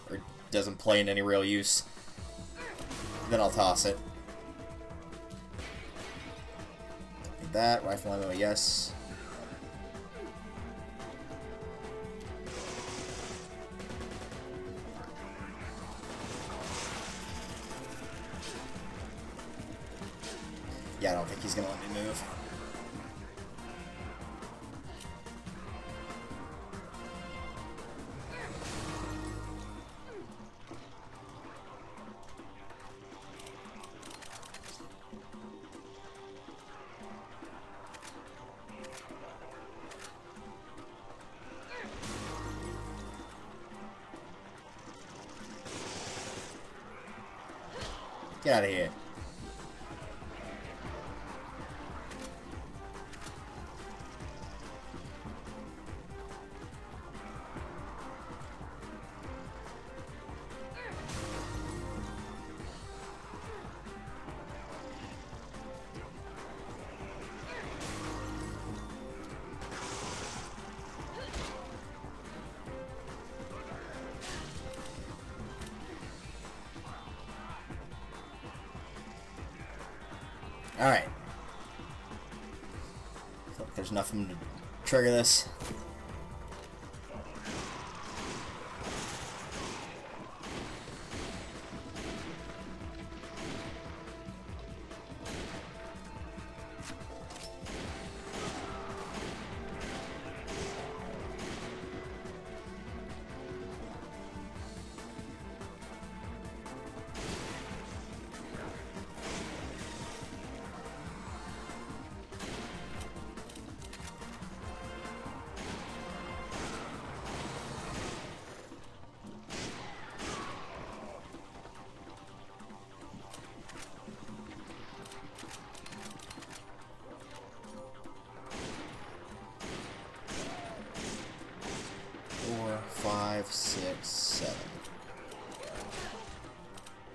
or doesn't play in any real use, then I'll toss it. Like that, rifle ammo, yes. Yeah, I don't think he's gonna let me move. Get out of here. Alright. I feel like there's nothing to trigger this.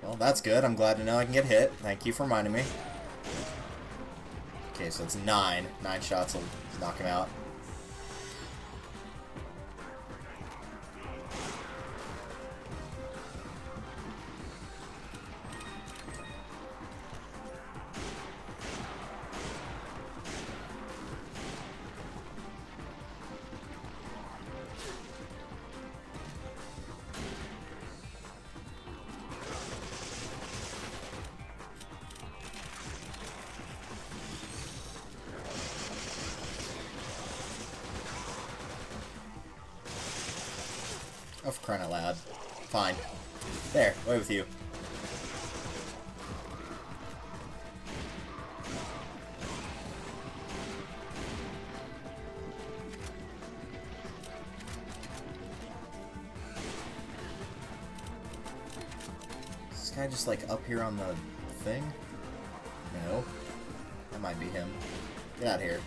Well, that's good. I'm glad to know I can get hit. Thank you for reminding me. Okay, so it's 9. 9 shots will knock him out. Oh, for crying out loud. Fine. There, away with you. Is this guy just like up here on the thing? No. That might be him. Get out of here.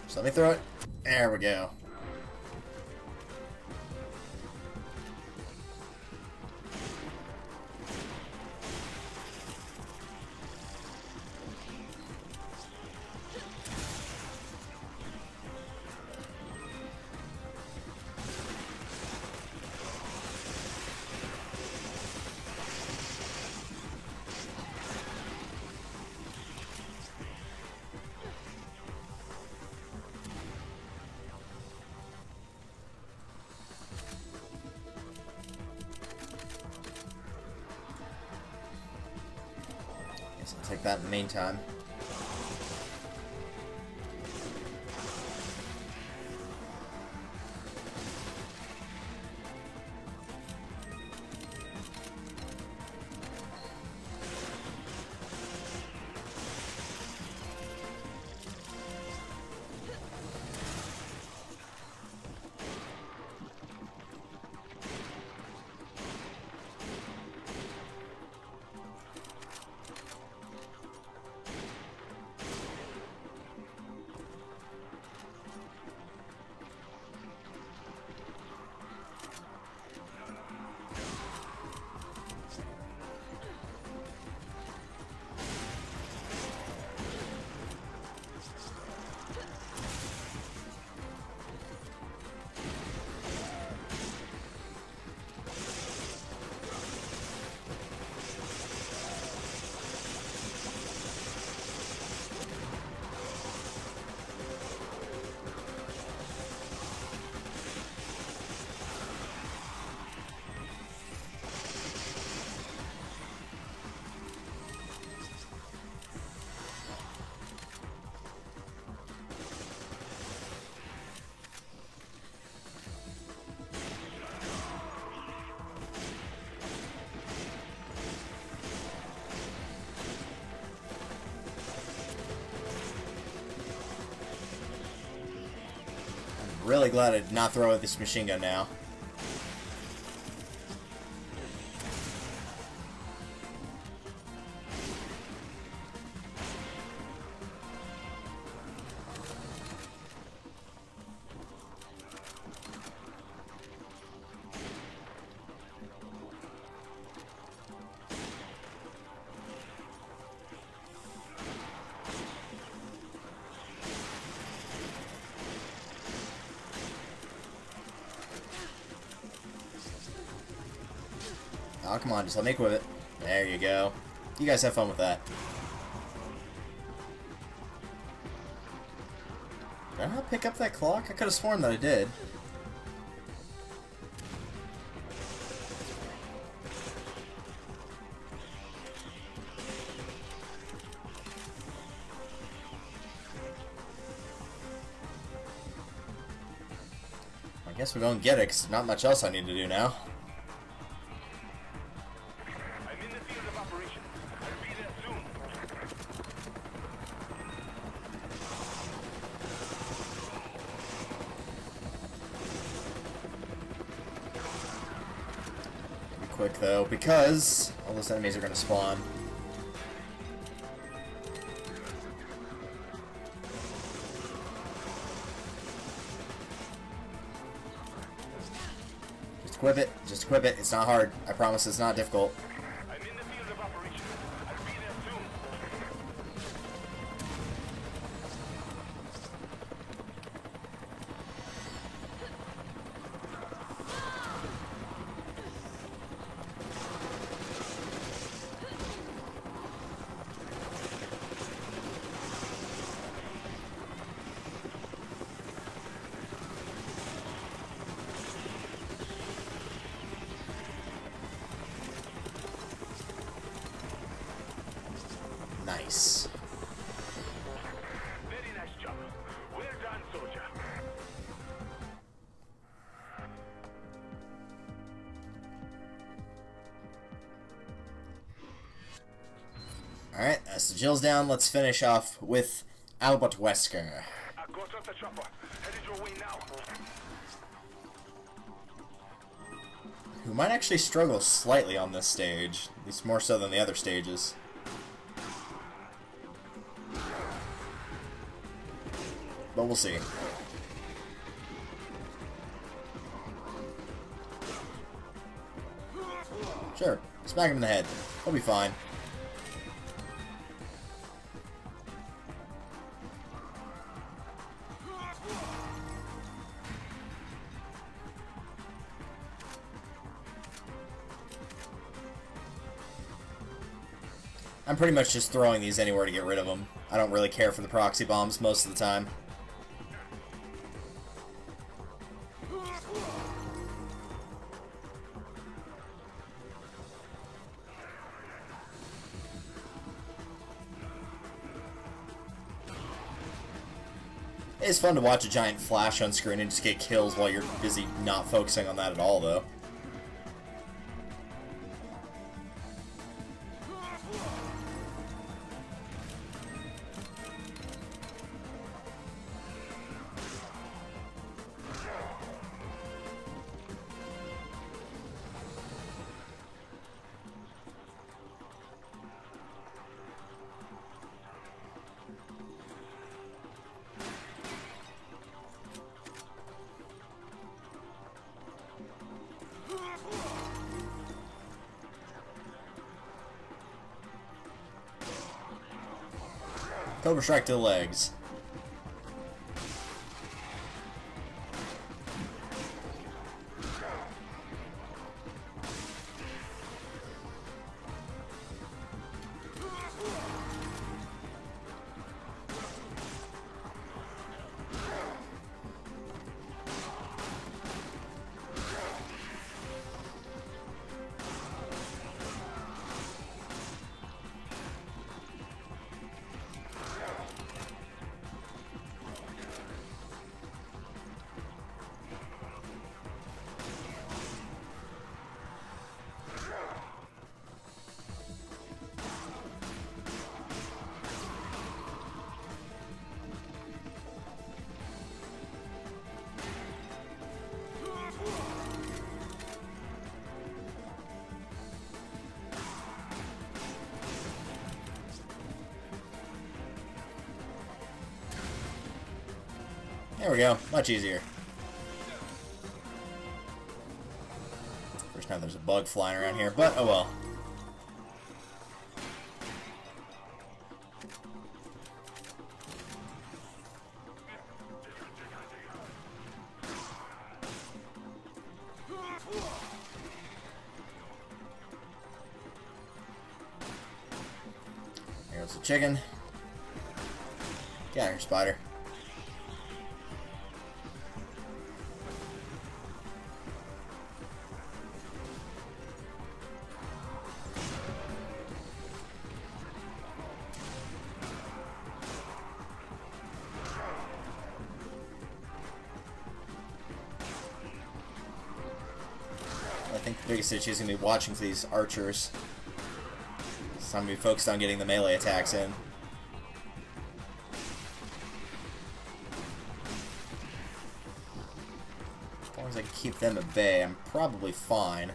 So let me throw it. There we go. I'll take that in the meantime. Really glad I did not throw out this machine gun now. Oh, come on, just let me equip it. There you go. You guys have fun with that. Did I not pick up that clock? I could have sworn that I did. I guess we're gonna get it, because there's not much else I need to do now. I'm in the field of operations. I'll be there soon. Be quick though, because all those enemies are gonna spawn. Equip it. Just equip it. It's not hard. I promise it's not difficult. I'm in the field of operations. I'll be there soon. Nice. Very nice job. Well done, soldier. Alright, that's the Jill's down. Let's finish off with Albert Wesker, I got off the chopper. Headed your way now. who might actually struggle slightly on this stage, at least more so than the other stages. But we'll see. Sure, smack him in the head. He'll be fine. I'm pretty much just throwing these anywhere to get rid of them. I don't really care for the proxy bombs most of the time. It's fun to watch a giant flash on screen and just get kills while you're busy not focusing on that at all, though. Cobra Strike to the legs. There we go. Much easier. First time there's a bug flying around here, but oh well. a chicken. Get out of here, spider. I think the biggest issue is going to be watching for these archers. So I'm going to be focused on getting the melee attacks in. As long as I can keep them at bay, I'm probably fine.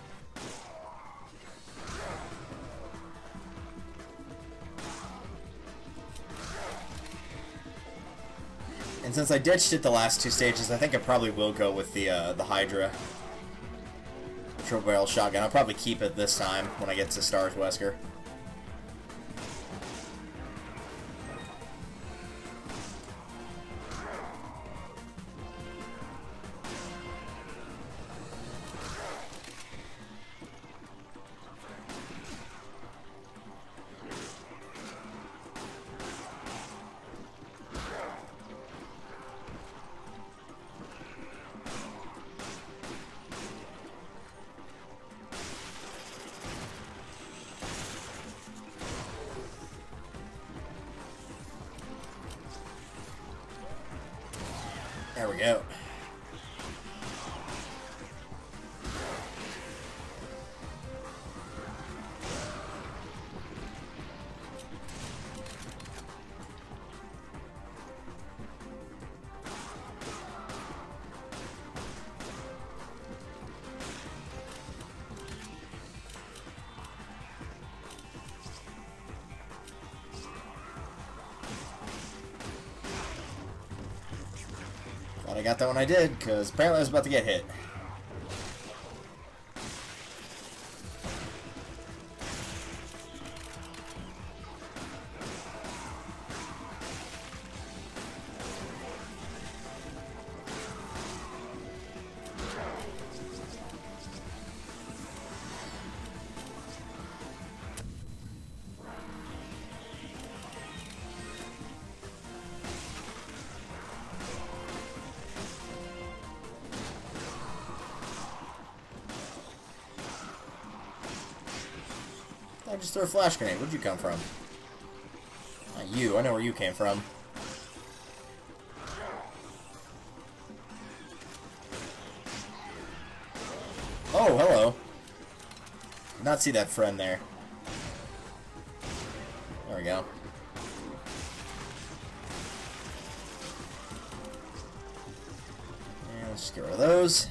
And since I ditched it the last two stages, I think I probably will go with the Hydra. Triple barrel shotgun. I'll probably keep it this time when I get to S.T.A.R.S Wesker. There we go. Glad I got that one I did, because apparently I was about to get hit. I just threw a flash grenade. Where'd you come from? Not you. I know where you came from. Oh, hello. Did not see that friend there. There we go. And let's just get rid of those.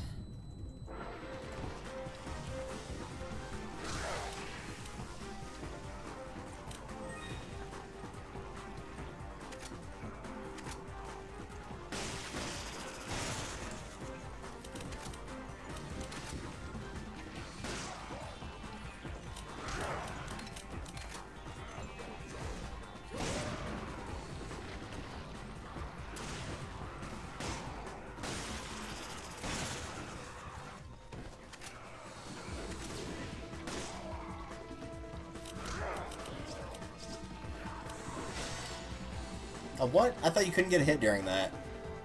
Oh, what? I thought you couldn't get a hit during that.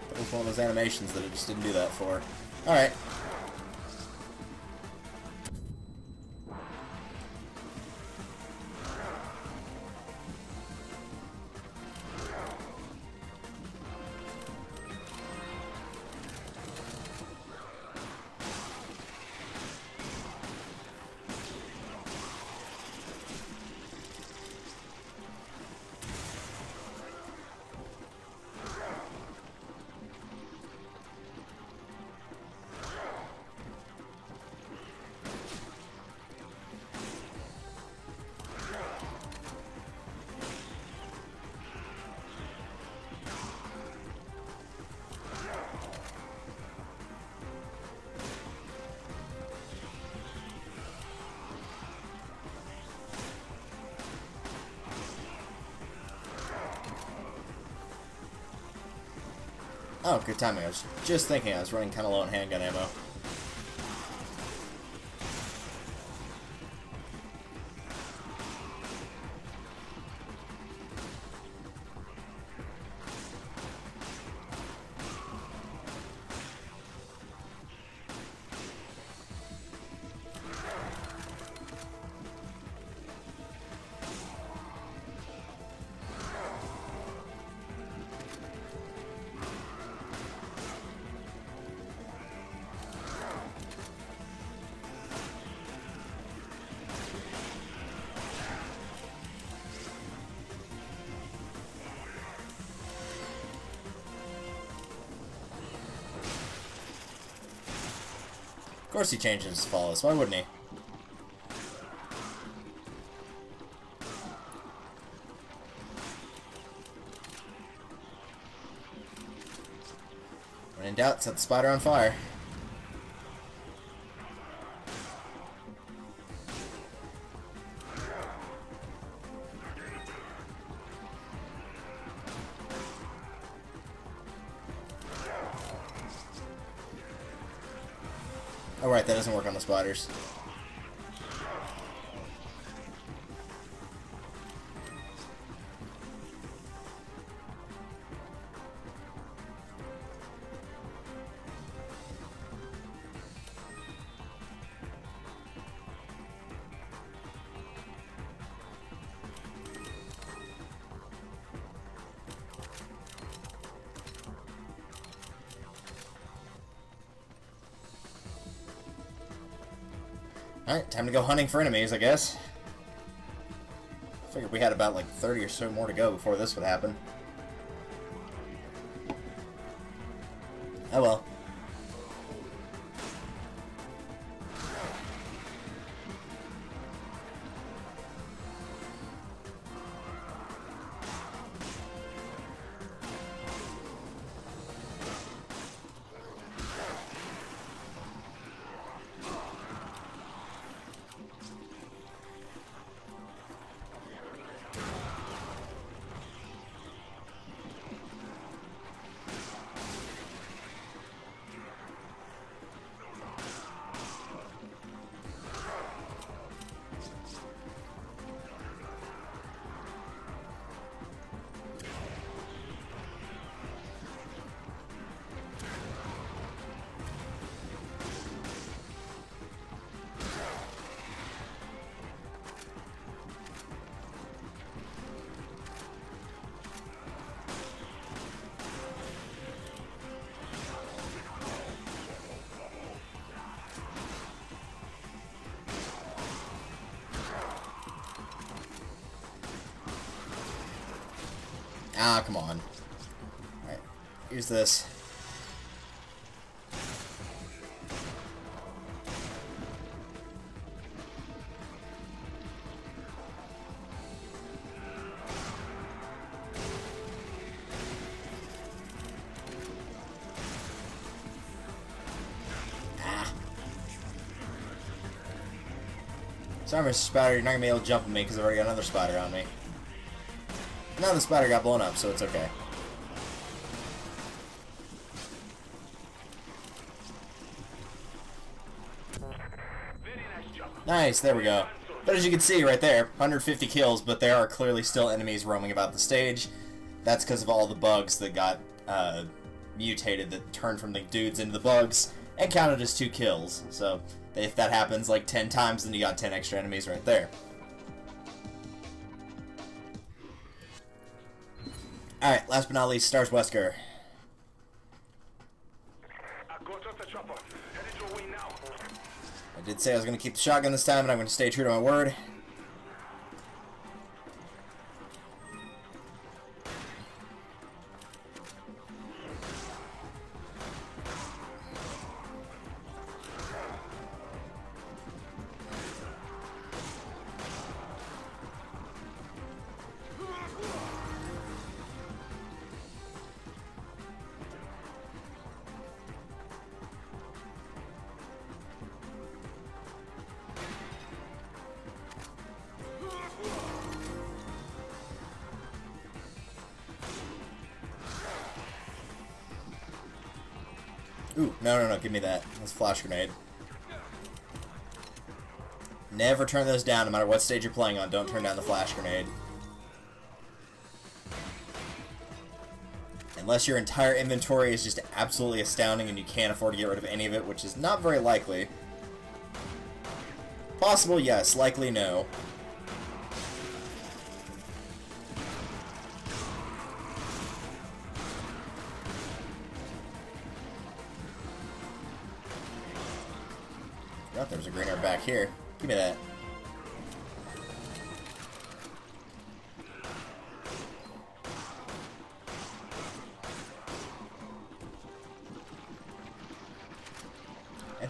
That was one of those animations that it just didn't do that for. Alright. Oh, good timing. I was just thinking I was running kind of low on handgun ammo. Of course he changes to follow us. Why wouldn't he? When in doubt, set the spider on fire. Oh right, that doesn't work on the spiders. Alright, time to go hunting for enemies, I guess. Figured we had about like 30 or so more to go before this would happen. Oh well. Ah, come on. Alright, use this. Ah. Sorry, Mr. Spider, you're not gonna be able to jump at me because I've already got another spider on me. Now the spider got blown up, so it's okay. Nice, there we go. But as you can see right there, 150 kills, but there are clearly still enemies roaming about the stage. That's because of all the bugs that got mutated, that turned from the dudes into the bugs, and counted as 2 kills. So if that happens like 10 times, then you got 10 extra enemies right there. Alright, last but not least, S.T.A.R.S. Wesker. I did say I was going to keep the shotgun this time, and I'm going to stay true to my word. Ooh, no, give me that. That's a flash grenade. Never turn those down, no matter what stage you're playing on. Don't turn down the flash grenade. Unless your entire inventory is just absolutely astounding and you can't afford to get rid of any of it, which is not very likely. Possible, yes. Likely, no. Oh, there's a green herb back here. Give me that.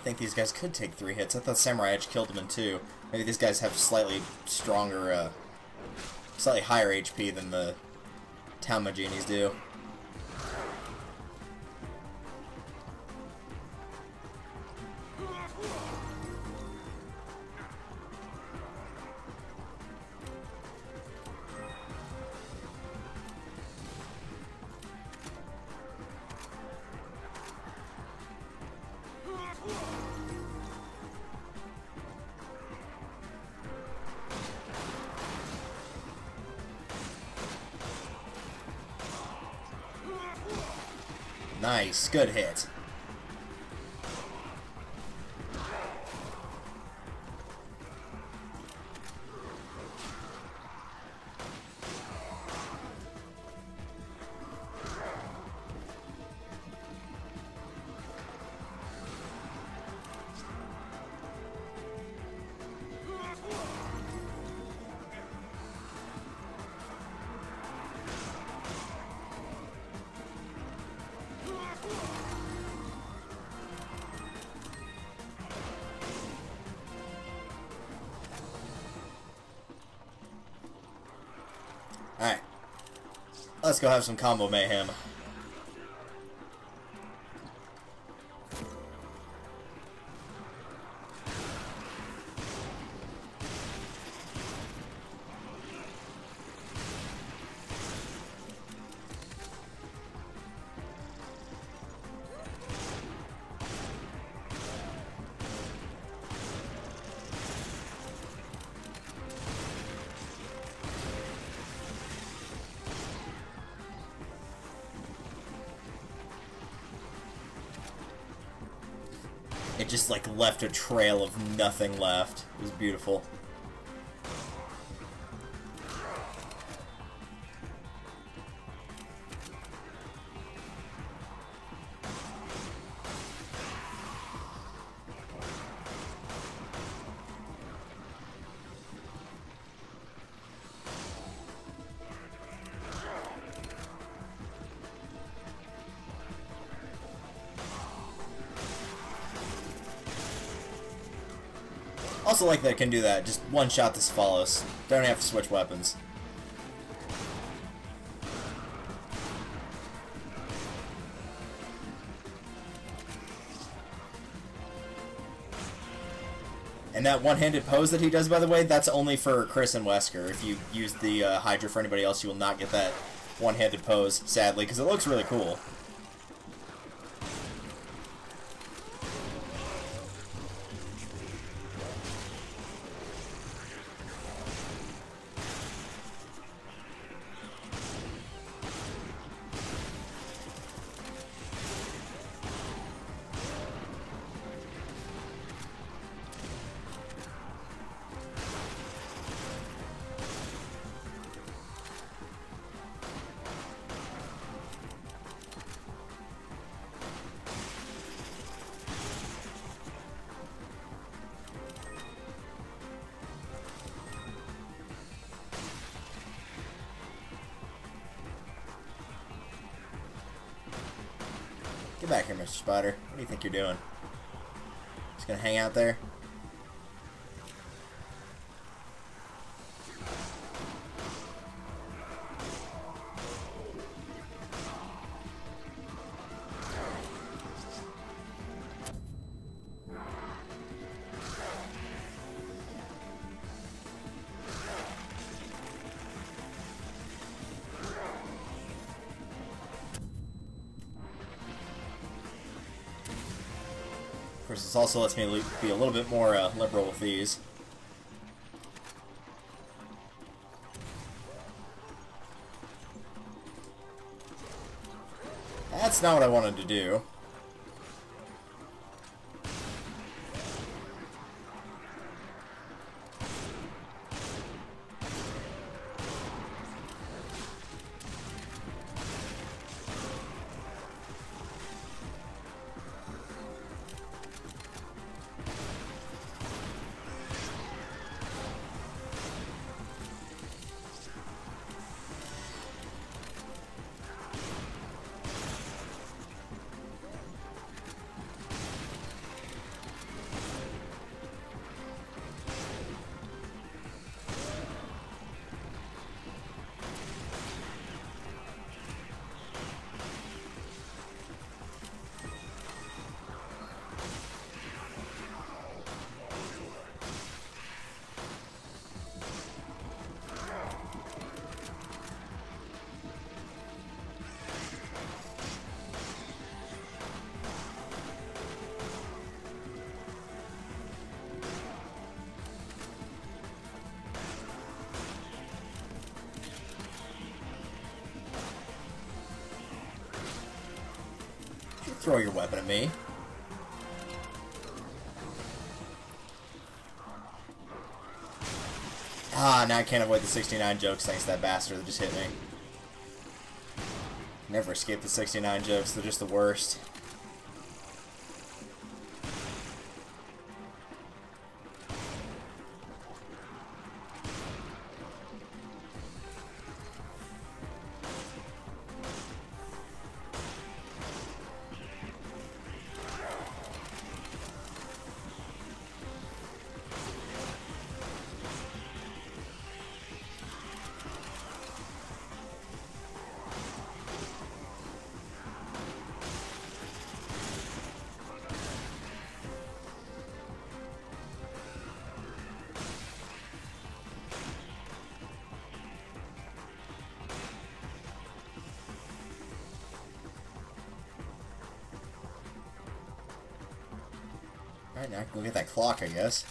think these guys could take 3 hits. I thought Samurai Edge killed them in 2. Maybe these guys have slightly stronger, slightly higher HP than the Tamaginis do. Nice, good hit. Alright. Let's go have some combo mayhem. It just, like, left a trail of nothing left. It was beautiful. Also like that it can do that. Just one shot this follows. Don't have to switch weapons. And that one-handed pose that he does, by the way, that's only for Chris and Wesker. If you use the Hydra for anybody else, you will not get that one-handed pose, sadly, because it looks really cool. Get back here, Mr. Spider. What do you think you're doing? Just gonna hang out there? Of course, this also lets me be a little bit more liberal with these. That's not what I wanted to do. throw your weapon at me. Ah, now I can't avoid the 69 jokes thanks to that bastard that just hit me. Never escape the 69 jokes, they're just the worst. Alright, now I can go get that clock, I guess.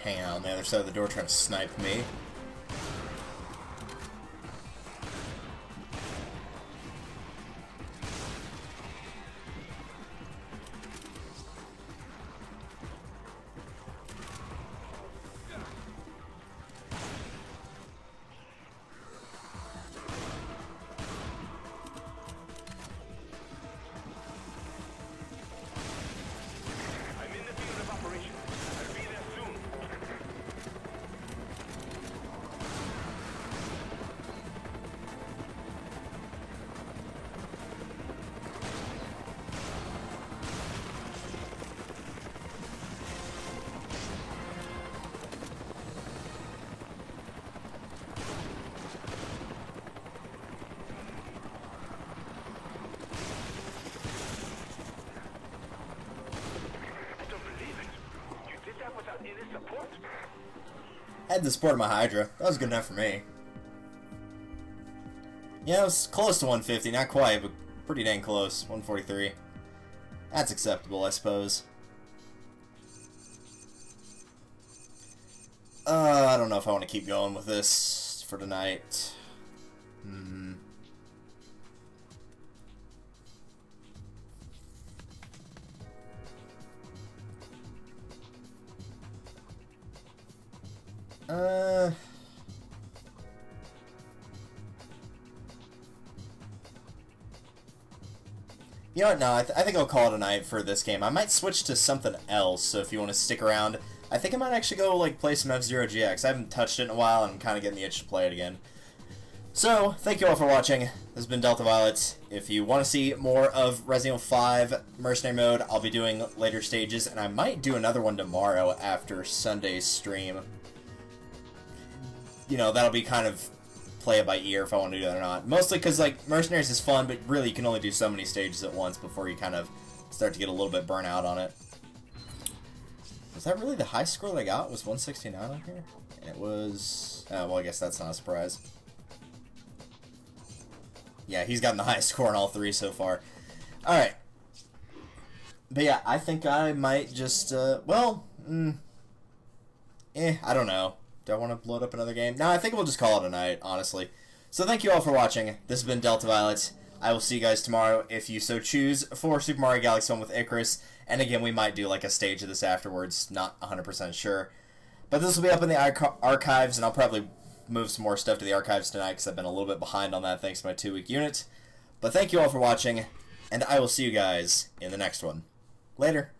Hanging out on the other side of the door trying to snipe me. I'm in the field of operation. I'll be there soon. I don't believe it. You did that without any support? I had the support of my Hydra. That was good enough for me. Yeah, it was close to 150. Not quite, but pretty dang close. 143. That's acceptable, I suppose. I don't know if I want to keep going with this for tonight. You know what, no, I think I'll call it a night for this game. I might switch to something else, so if you want to stick around, I think I might actually go, like, play some F-Zero GX. I haven't touched it in a while, and I'm kind of getting the itch to play it again. So, thank you all for watching. This has been Delta Violet. If you want to see more of Resident Evil 5 Mercenary Mode, I'll be doing later stages, and I might do another one tomorrow after Sunday's stream. You know, that'll be kind of play it by ear if I want to do that or not. Mostly because, like, Mercenaries is fun, but really you can only do so many stages at once before you kind of start to get a little bit burnt out on it. Was that really the high score that I got? Was 169 on here? And it was... well, I guess that's not a surprise. Yeah, he's gotten the highest score on all three so far. Alright. But yeah, I think I might just, I don't know. Do I want to load up another game? No, I think we'll just call it a night, honestly. So thank you all for watching. This has been Delta Violet. I will see you guys tomorrow if you so choose for Super Mario Galaxy 1 with Icarus. And again, we might do like a stage of this afterwards, not 100% sure. But this will be up in the archives, and I'll probably move some more stuff to the archives tonight because I've been a little bit behind on that thanks to my 2-week unit. But thank you all for watching, and I will see you guys in the next one. Later.